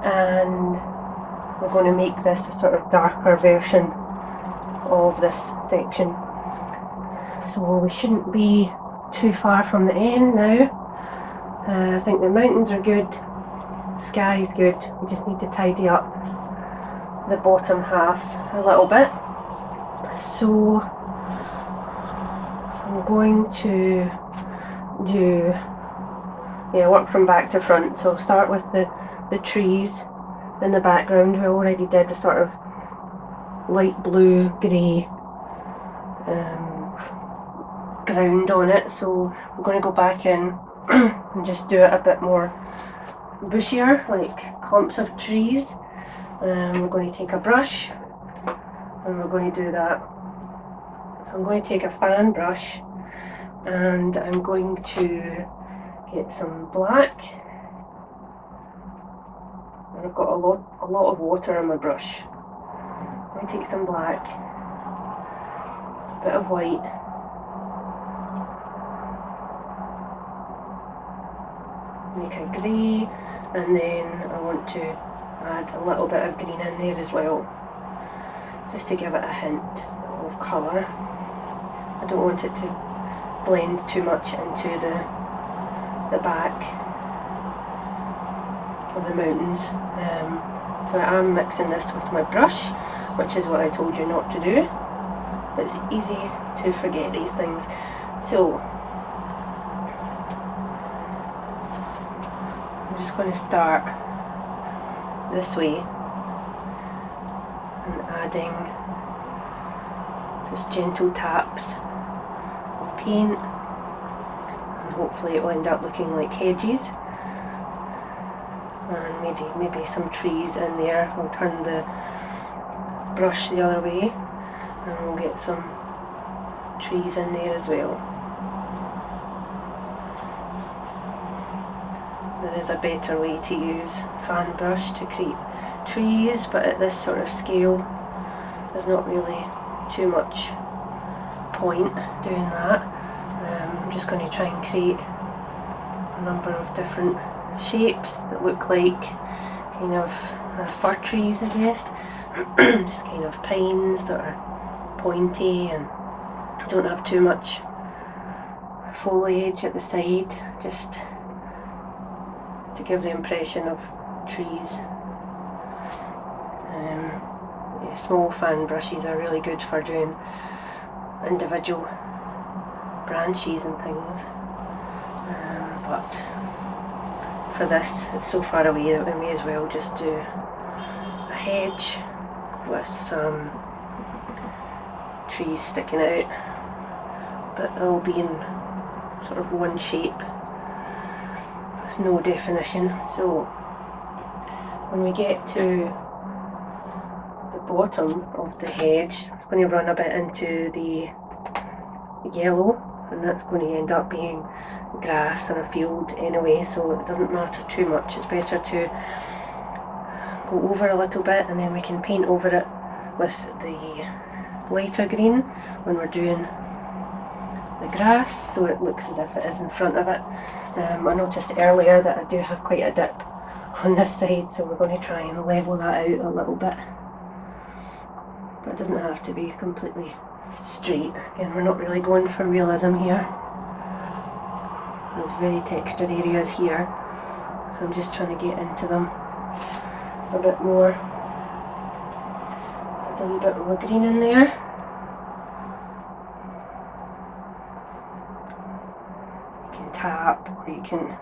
Speaker 1: and we're going to make this a sort of darker version of this section. So we shouldn't be too far from the end now. I think the mountains are good, the sky is good, we just need to tidy up the bottom half a little bit. So I'm going to do work from back to front. So start with the trees in the background. We already did a sort of light blue grey ground on it, so I'm going to go back in and just do it a bit more bushier, like clumps of trees. We're going to take a brush and we're going to do that. So I'm going to take a fan brush and I'm going to get some black. And I've got a lot of water on my brush. I'm going to take some black, a bit of white, make a grey, and then I want to add a little bit of green in there as well, just to give it a hint of colour. I don't want it to blend too much into the back of the mountains. So I am mixing this with my brush, which is what I told you not to do. It's easy to forget these things. So I'm just going to start this way and adding just gentle taps paint, and hopefully it will end up looking like hedges, and maybe some trees in there. I'll turn the brush the other way and we'll get some trees in there as well. There is a better way to use fan brush to create trees, but at this sort of scale there's not really too much point doing that. I'm just going to try and create a number of different shapes that look like kind of fir trees, I guess. Just kind of pines that are pointy and don't have too much foliage at the side, just to give the impression of trees. Yeah, small fan brushes are really good for doing individual branches and things, but for this it's so far away that we may as well just do a hedge with some trees sticking out, but they'll be in sort of one shape with no definition. So when we get to the bottom of the hedge, it's going to run a bit into the yellow, and that's going to end up being grass and a field anyway, so it doesn't matter too much. It's better to go over a little bit and then we can paint over it with the lighter green when we're doing the grass, so it looks as if it is in front of it. I noticed earlier that I do have quite a dip on this side, so we're going to try and level that out a little bit, but it doesn't have to be completely straight. Again, we're not really going for realism here. There's very textured areas here, so I'm just trying to get into them a bit more. Add a wee bit more green in there. You can tap, or you can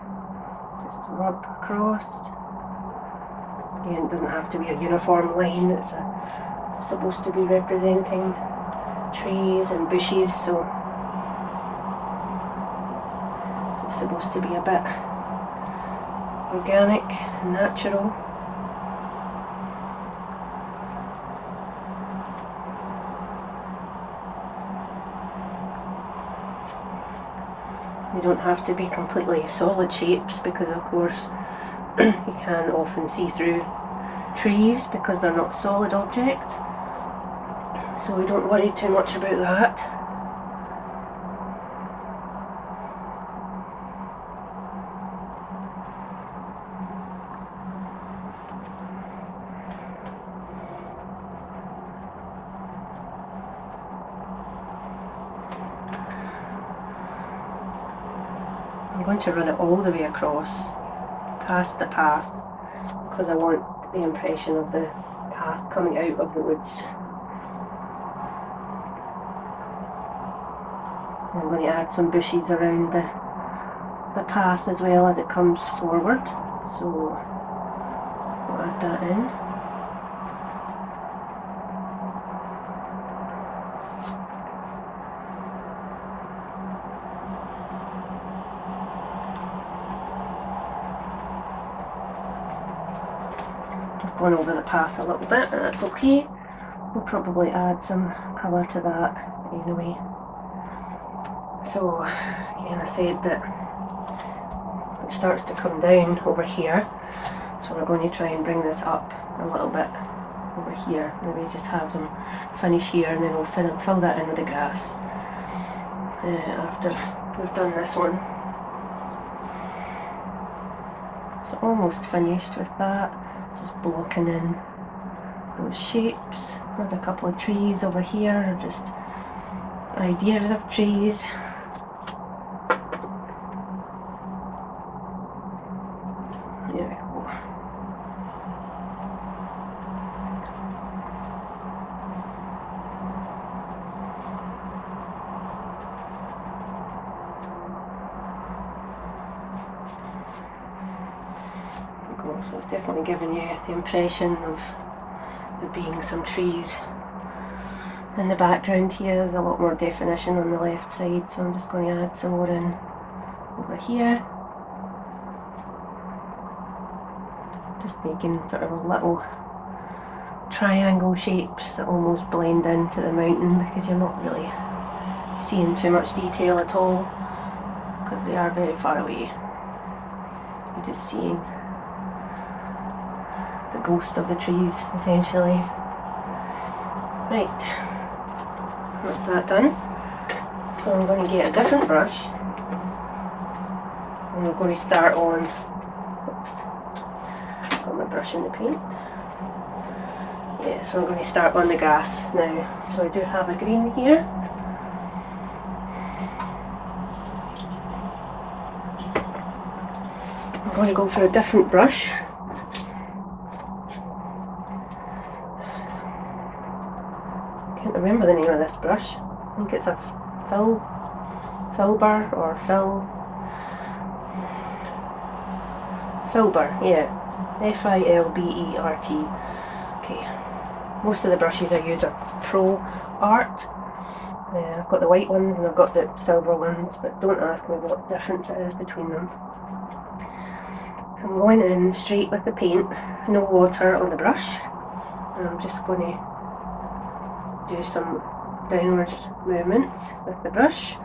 Speaker 1: just rub across. Again, it doesn't have to be a uniform line. It's supposed to be representing trees and bushes, so it's supposed to be a bit organic and natural. They don't have to be completely solid shapes, because of course you can often see through trees because they're not solid objects, so we don't worry too much about that. I'm going to run it all the way across past the path, because I want the impression of the path coming out of the woods. And I'm going to add some bushes around the path as well as it comes forward, so I'll add that in. Gone over the path a little bit, and that's okay. We'll probably add some colour to that anyway. So again, I said that it starts to come down over here, so we're going to try and bring this up a little bit over here. Maybe just have them finish here, and then we'll fill that in with the grass after we've done this one. So almost finished with that. Just blocking in those shapes. Add a couple of trees over here, just ideas of trees. There we go. So it's definitely giving you the impression of there being some trees In the background here there's a lot more definition on the left side, so I'm just going to add some more in over here. Just making sort of little triangle shapes that almost blend into the mountain, because you're not really seeing too much detail at all because they are very far away. You're just seeing the ghost of the trees essentially. Right, that's that done. So I'm going to get a different brush and we're going to start on, oops, got my brush in the paint. Yeah, so I'm going to start on the grass now. So I do have a green here. I'm going to go for a different brush. Can't remember the name of this brush. I think it's a filbert or filbert, yeah, Filbert. Okay, most of the brushes I use are Pro Art. I've got the white ones and I've got the silver ones, but don't ask me what difference there is between them. So I'm going in straight with the paint, no water on the brush, and I'm just going to do some downwards movements with the brush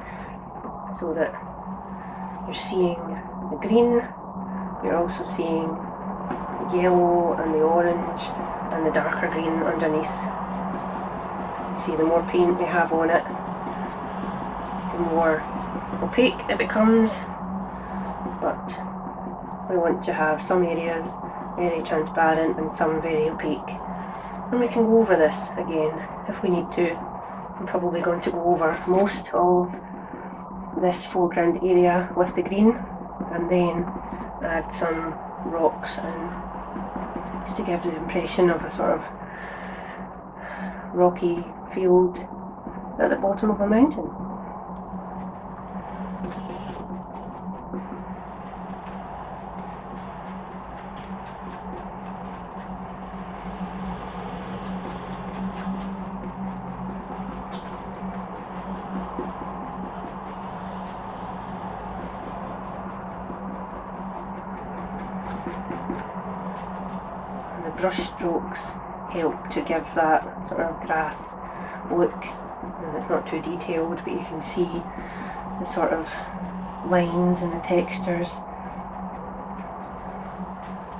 Speaker 1: so that you're seeing the green, you're also seeing the yellow and the orange and the darker green underneath. You see, the more paint we have on it, the more opaque it becomes, but we want to have some areas very transparent and some very opaque. And we can go over this again if we need to. I'm probably going to go over most of this foreground area with the green and then add some rocks and just to give the impression of a sort of rocky field at the bottom of a mountain. Brush strokes help to give that sort of grass look, and it's not too detailed, but you can see the sort of lines and the textures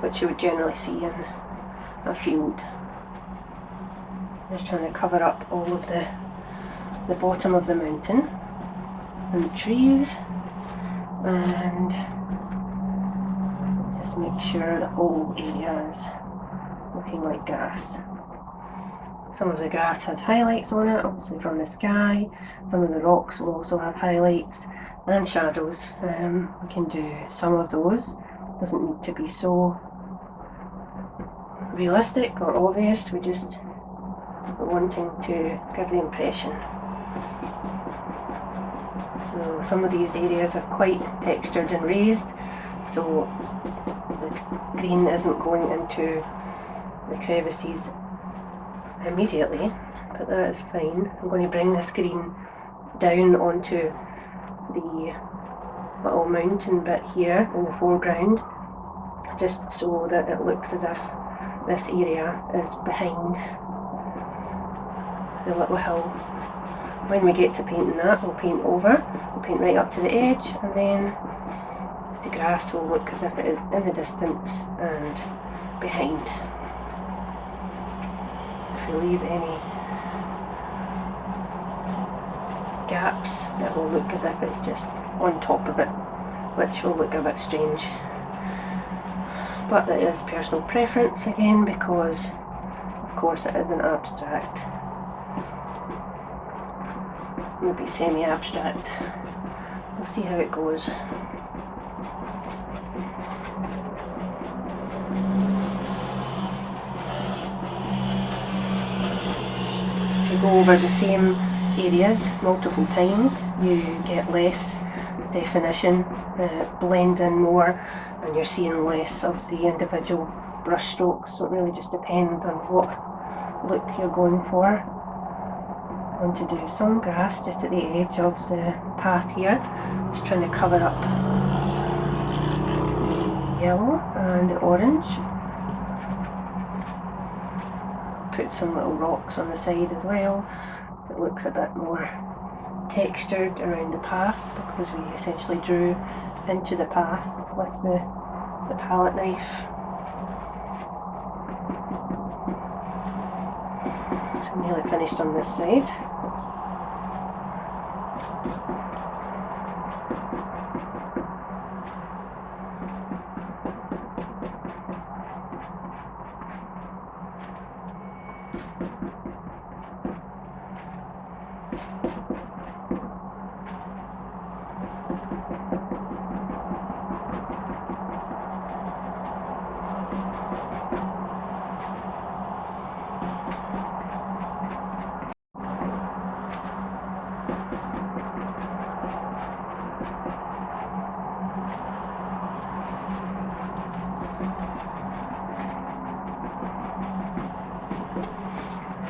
Speaker 1: which you would generally see in a field. Just trying to cover up all of the bottom of the mountain and the trees, and just make sure the whole area is looking like grass. Some of the grass has highlights on it, obviously from the sky. Some of the rocks will also have highlights and shadows. We can do some of those. Doesn't need to be so realistic or obvious. We just are wanting to give the impression. So some of these areas are quite textured and raised, so the green isn't going into the crevices immediately, but that is fine. I'm going to bring this green down onto the little mountain bit here in the foreground, just so that it looks as if this area is behind the little hill. When we get to painting that, we'll paint over, we'll paint right up to the edge, and then the grass will look as if it is in the distance and behind. If we leave any gaps, it will look as if it's just on top of it, which will look a bit strange. But that is personal preference again, because of course it is an abstract, maybe semi-abstract. We'll see how it goes. If you go over the same areas multiple times, you get less definition, it blends in more, and you're seeing less of the individual brush strokes. So it really just depends on what look you're going for. I want to do some grass just at the edge of the path here, just trying to cover up the yellow and the orange. Put some little rocks on the side as well, so it looks a bit more textured around the path, because we essentially drew into the path with the palette knife. So I'm nearly finished on this side.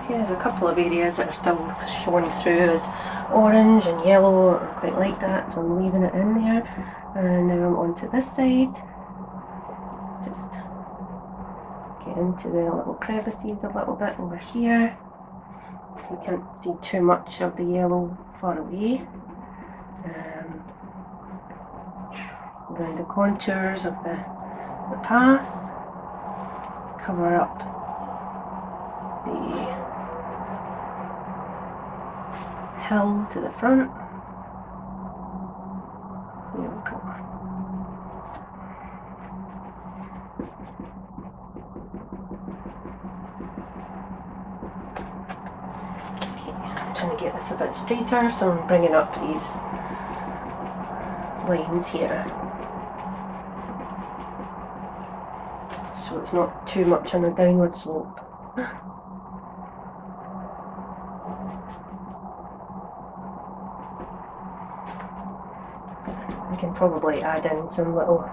Speaker 1: There's a couple of areas that are still showing through as orange and yellow. I quite like that, so I'm leaving it in there. And now I'm onto this side. Just get into the little crevices a little bit over here. You can't see too much of the yellow far away. Around the contours of the path. Cover up the hill to the front. There we go. Okay, I'm trying to get this a bit straighter, so I'm bringing up these lines here, so it's not too much on a downward slope. I can probably add in some little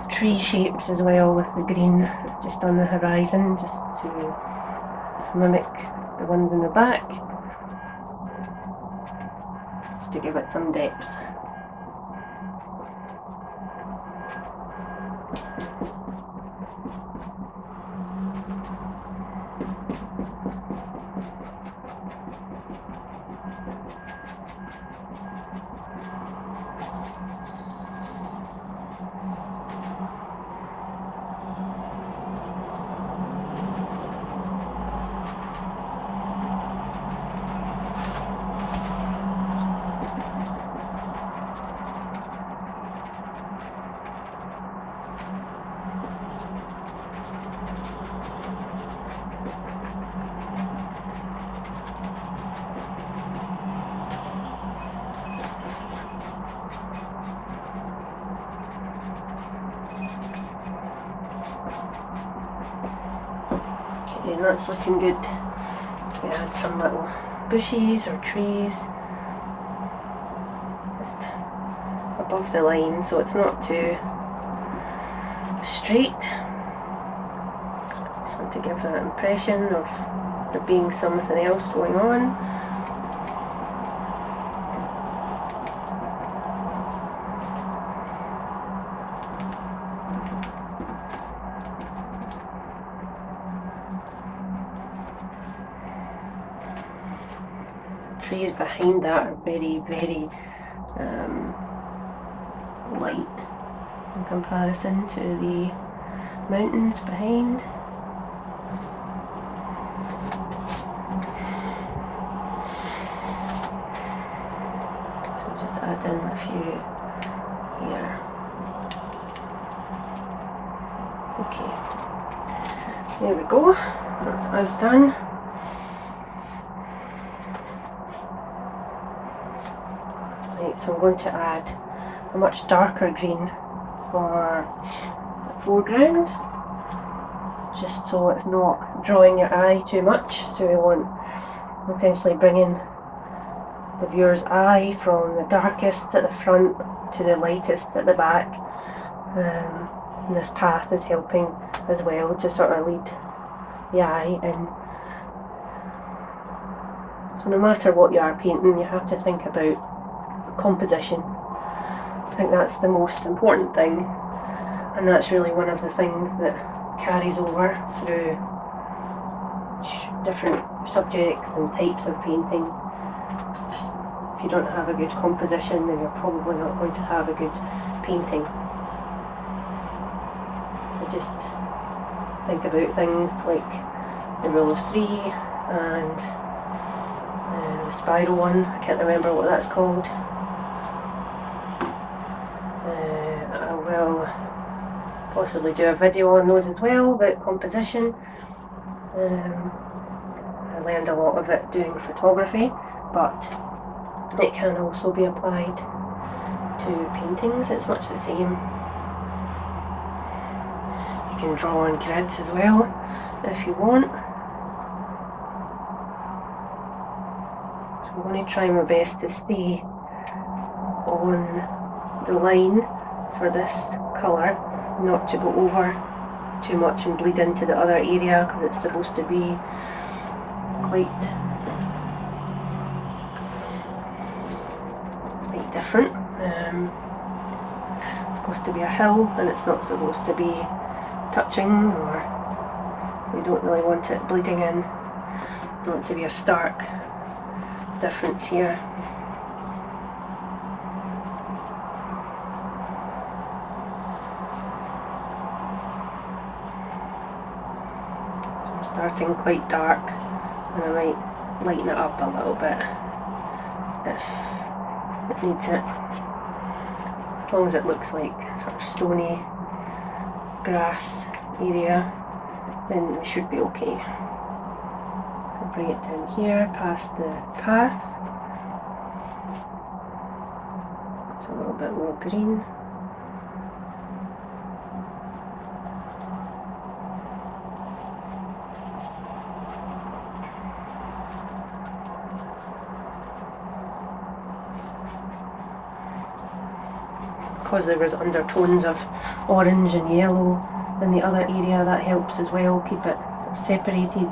Speaker 1: tree shapes as well with the green just on the horizon, just to mimic the ones in the back, just to give it some depth. Okay, that's looking good. We add some little bushes or trees just above the line, so it's not too straight. Just want to give that impression of there being something else going on. Trees behind that are very, very light in comparison to the mountains behind. So just add in a few here. Okay, there we go, that's us done. So I'm going to add a much darker green for the foreground, just so it's not drawing your eye too much. So we want essentially bringing the viewer's eye from the darkest at the front to the lightest at the back. And this path is helping as well to sort of lead the eye in. So no matter what you are painting, you have to think about composition. I think that's the most important thing, and that's really one of the things that carries over through different subjects and types of painting. If you don't have a good composition, then you're probably not going to have a good painting. So just think about things like the rule of three and the spiral one. I can't remember what that's called. I will possibly do a video on those as well about composition. I learned a lot of it doing photography, but it can also be applied to paintings. It's much the same. You can draw on grids as well if you want. So I'm going to try my best to stay on the line for this colour, not to go over too much and bleed into the other area, because it's supposed to be quite different. It's supposed to be a hill and it's not supposed to be touching, or we don't really want it bleeding in. We want it to be a stark difference here. Starting quite dark, and I might lighten it up a little bit if it needs it. As long as it looks like sort of stony grass area, then we should be okay. So bring it down here past the pass. It's a little bit more green. Because there was undertones of orange and yellow in the other area, that helps as well, keep it separated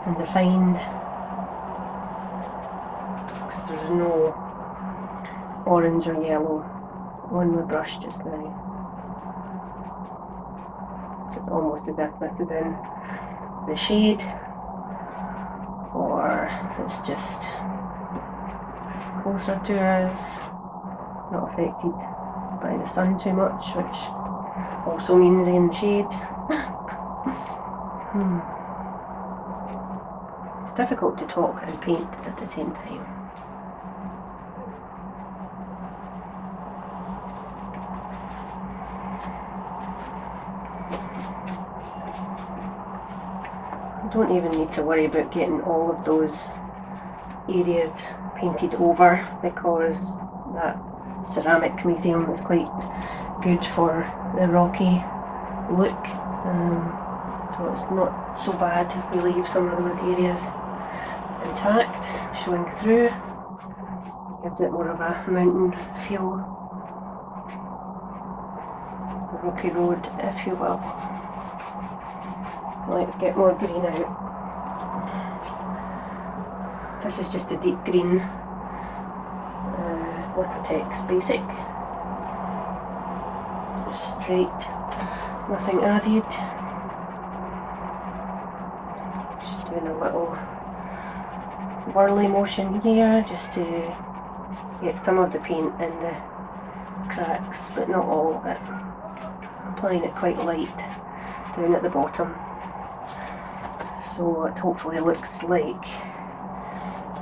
Speaker 1: and defined, because there's no orange or yellow on the brush just now. So it's almost as if this is in the shade, or it's just closer to us, not affected by the sun too much, which also means in the shade. It's difficult to talk and paint at the same time. You don't even need to worry about getting all of those areas painted over, because that ceramic medium is quite good for the rocky look, so it's not so bad if we leave some of those areas intact, showing through. Gives it more of a mountain feel, a rocky road if you will. Let's get more green out. This is just a deep green Liquitex basic, straight, nothing added. Just doing a little whirly motion here just to get some of the paint in the cracks, but not all of it. Applying it quite light down at the bottom, so it hopefully looks like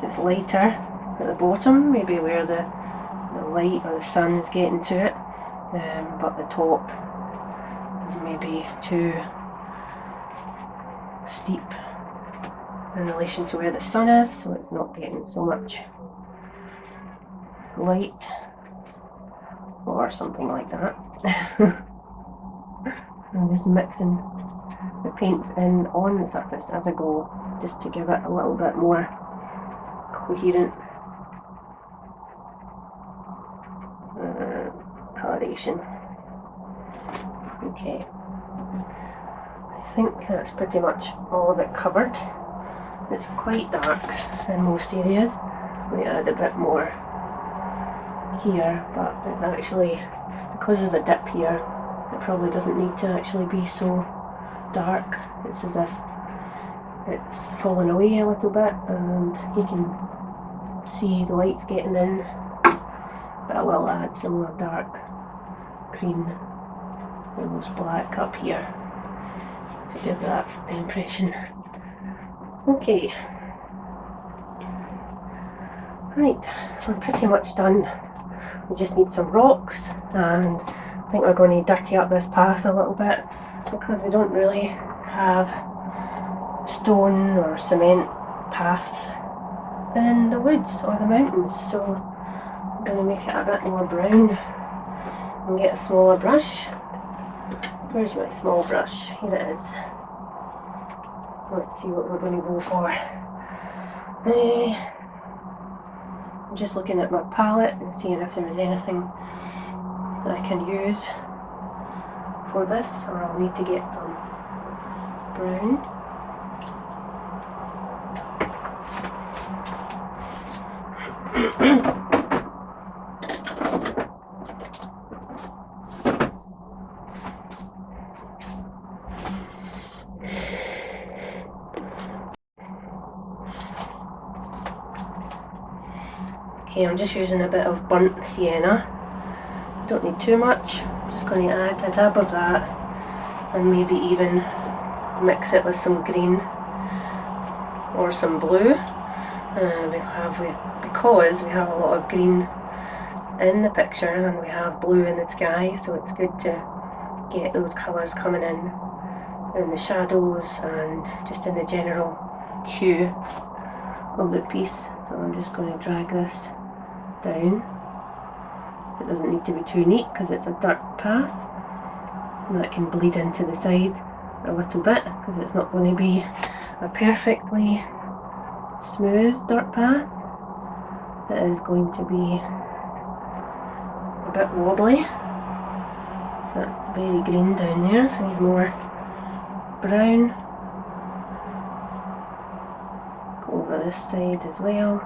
Speaker 1: it's lighter at the bottom, maybe where the light or the sun is getting to it, but the top is maybe too steep in relation to where the sun is, so it's not getting so much light or something like that. I'm just mixing the paints in on the surface as I go, just to give it a little bit more coherent coloration. Okay, I think that's pretty much all of it covered. it's quite dark in most areas. We add a bit more here, but it's actually, because there's a dip here, it probably doesn't need to actually be so dark. It's as if it's fallen away a little bit and you can see the light's getting in, but I will add some more dark green, almost black up here to give that impression. Okay, right, so we're pretty much done. We just need some rocks, and I think we're going to dirty up this path a little bit because we don't really have stone or cement paths in the woods or the mountains, so I'm going to make it a bit more brown and get a smaller brush. Where's my small brush? Here it is. Let's see what we're going to go for. I'm just looking at my palette and seeing if there's anything that I can use for this, or I'll need to get some brown. Okay, I'm just using a bit of burnt sienna. Don't need too much. I'm just going to add a dab of that and maybe even mix it with some green or some blue. Because we have a lot of green in the picture and we have blue in the sky, so it's good to get those colours coming in the shadows and just in the general hue of the piece. So I'm just going to drag this down. It doesn't need to be too neat because it's a dirt path, and that can bleed into the side a little bit because it's not going to be a perfectly smooth dirt path. It is going to be a bit wobbly. So that's very green down there, so I need more brown. Go over this side as well.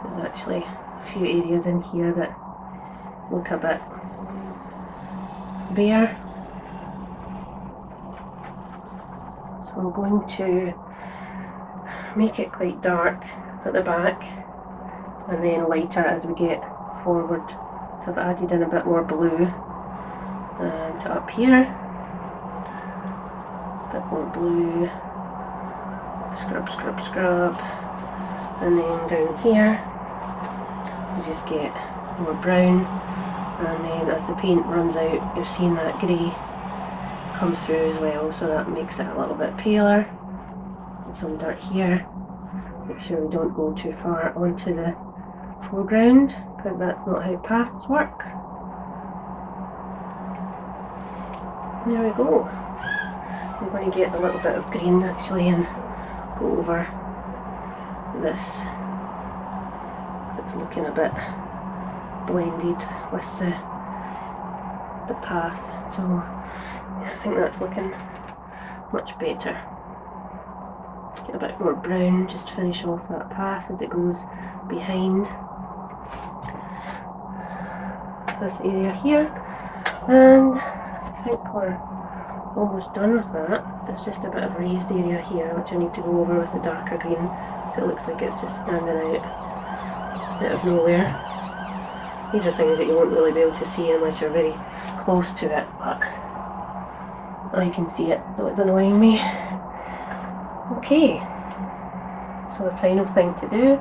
Speaker 1: There's actually a few areas in here that look a bit bare. So I'm going to make it quite dark at the back and then lighter as we get forward. So I've added in a bit more blue and to up here, a bit more blue, scrub, scrub, scrub, and then down here you just get more brown, and then as the paint runs out you're seeing that grey come through as well, so that makes it a little bit paler. And some dirt here. Make sure we don't go too far onto the foreground because that's not how paths work. There we go. I'm going to get a little bit of green actually and go over this. It's looking a bit blended with the path, so I think that's looking much better. Get a bit more brown, just finish off that path as it goes behind this area here, and I think we're almost done with that. There's just a bit of raised area here which I need to go over with a darker green so it looks like it's just standing out of nowhere. These are things that you won't really be able to see unless you're very close to it, but I can see it, so it's annoying me. Okay, so the final thing to do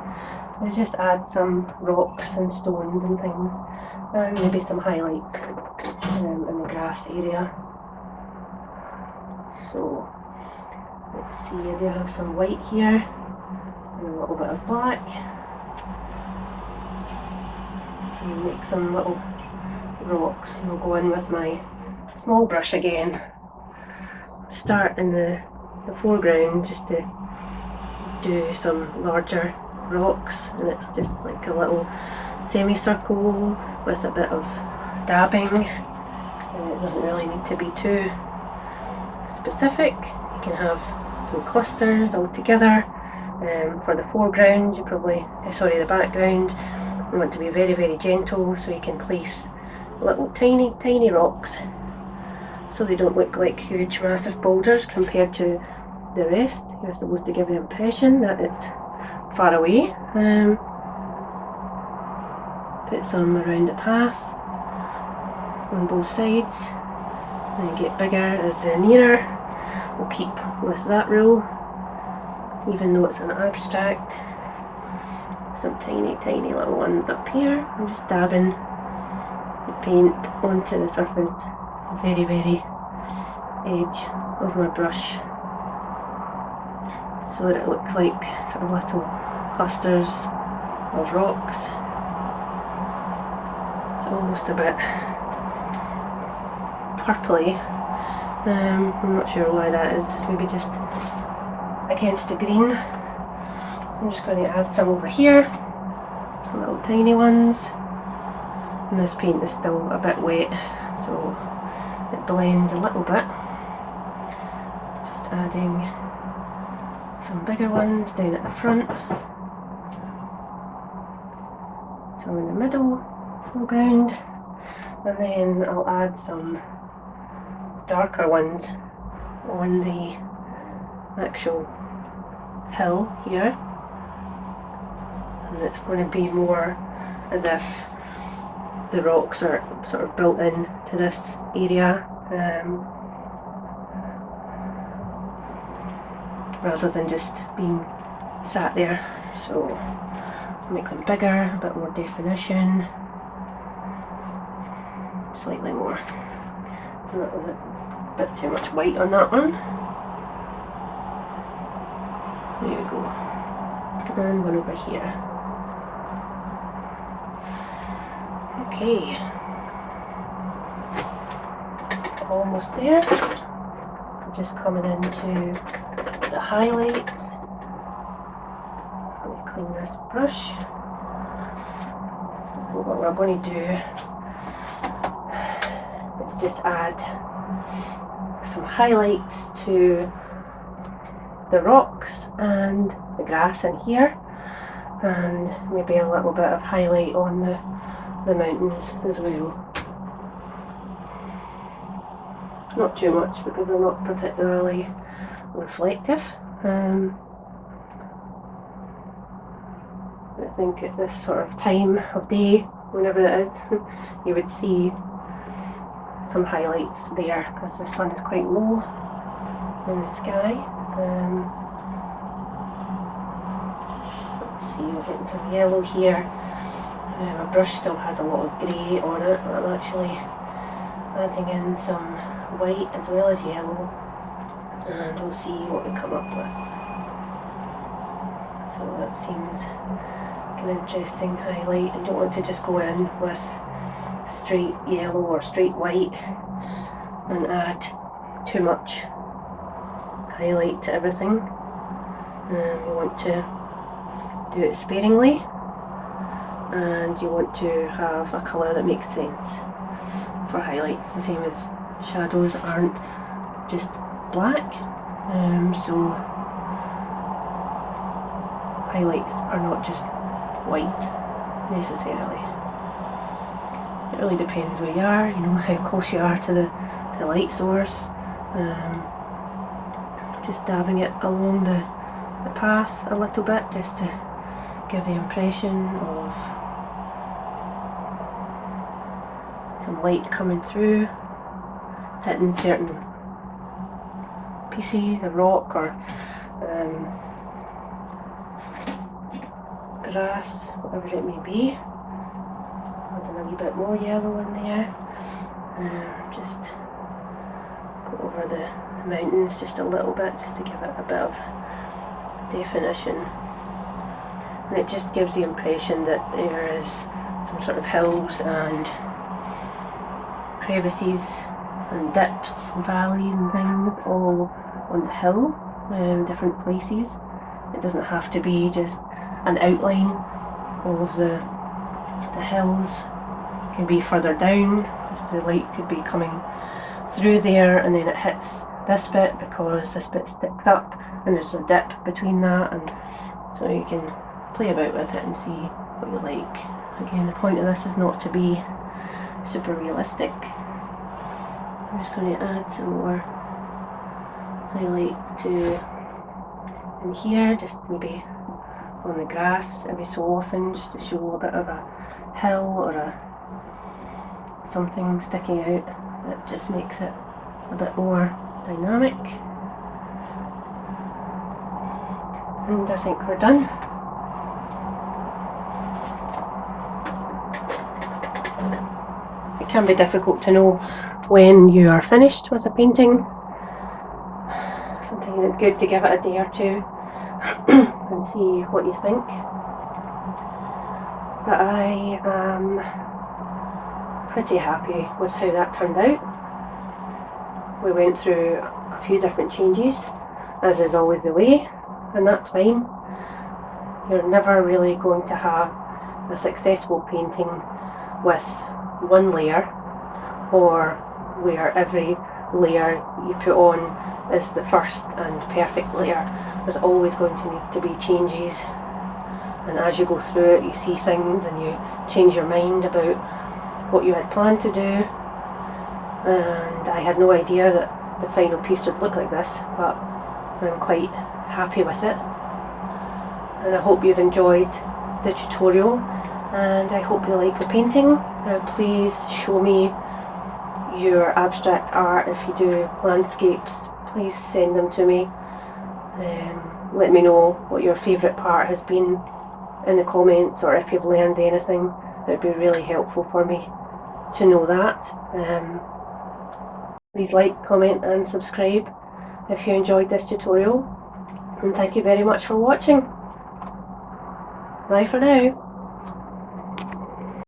Speaker 1: is just add some rocks and stones and things, and maybe some highlights in the grass area. So let's see, I do have some white here and a little bit of black. So make some little rocks, and I'll go in with my small brush again. Start in the foreground just to do some larger rocks, and it's just like a little semicircle with a bit of dabbing, and it doesn't really need to be too specific. You can have some clusters all together For the foreground, you probably, sorry, the background, you want to be very, very gentle, so you can place little tiny, tiny rocks so they don't look like huge, massive boulders compared to the rest. You're supposed to give the impression that it's far away. Put some around the path on both sides, and they get bigger as they're nearer. We'll keep with that rule, even though it's an abstract. Some tiny, tiny little ones up here. I'm just dabbing the paint onto the surface, very, very edge of my brush, so that it looks like sort of little clusters of rocks. It's almost a bit purpley. I'm not sure why that is. It's maybe just against the green. I'm just going to add some over here, little tiny ones. And this paint is still a bit wet, so it blends a little bit. Just adding some bigger ones down at the front, some in the middle, foreground, and then I'll add some darker ones on the actual hill here, and it's going to be more as if the rocks are sort of built in to this area, rather than just being sat there. So make them bigger, a bit more definition, slightly more. That was a bit too much white on that one. There we go. And one over here. Okay. Almost there. I'm just coming into the highlights. Let me clean this brush. So what we're going to do is just add some highlights to the rocks and the grass in here, and maybe a little bit of highlight on the mountains as well. Not too much because they're not particularly reflective. I think at this sort of time of day, whenever it is, you would see some highlights there because the sun is quite low in the sky. Let's see, we're getting some yellow here. My brush still has a lot of grey on it, but I'm actually adding in some white as well as yellow, and we'll see what we come up with. So that seems like an interesting highlight. I don't want to just go in with straight yellow or straight white and add too much highlight to everything. You want to do it sparingly, and you want to have a colour that makes sense for highlights, the same as shadows aren't just black, so highlights are not just white necessarily. It really depends where you are, you know, how close you are to the light source. Just dabbing it along the path a little bit, just to give the impression of some light coming through, hitting certain pieces of rock or grass, whatever it may be. Adding a wee bit more yellow in there. Just go over the mountains just a little bit, just to give it a bit of definition. And it just gives the impression that there is some sort of hills and crevices and dips and valleys and things all on the hill, different places. It doesn't have to be just an outline of the hills. It can be further down, because the light could be coming through there and then it hits this bit because this bit sticks up and there's a dip between that, and so you can play about with it and see what you like. Again, the point of this is not to be super realistic. I'm just going to add some more highlights to in here, just maybe on the grass every so often, just to show a bit of a hill or something sticking out that just makes it a bit more dynamic. And I think we're done. It can be difficult to know when you are finished with a painting. Sometimes it's good to give it a day or two and see what you think. But I am pretty happy with how that turned out. We went through a few different changes, as is always the way, and that's fine. You're never really going to have a successful painting with one layer, or where every layer you put on is the first and perfect layer. There's always going to need to be changes, and as you go through it you see things and you change your mind about what you had planned to do. And I had no idea that the final piece would look like this, but I'm quite happy with it, and I hope you've enjoyed the tutorial, and I hope you like the painting. Please show me your abstract art. If you do landscapes, please send them to me. Let me know what your favourite part has been in the comments, or if you've learned anything. It would be really helpful for me to know that. Please like, comment and subscribe if you enjoyed this tutorial, and thank you very much for watching. Bye for now.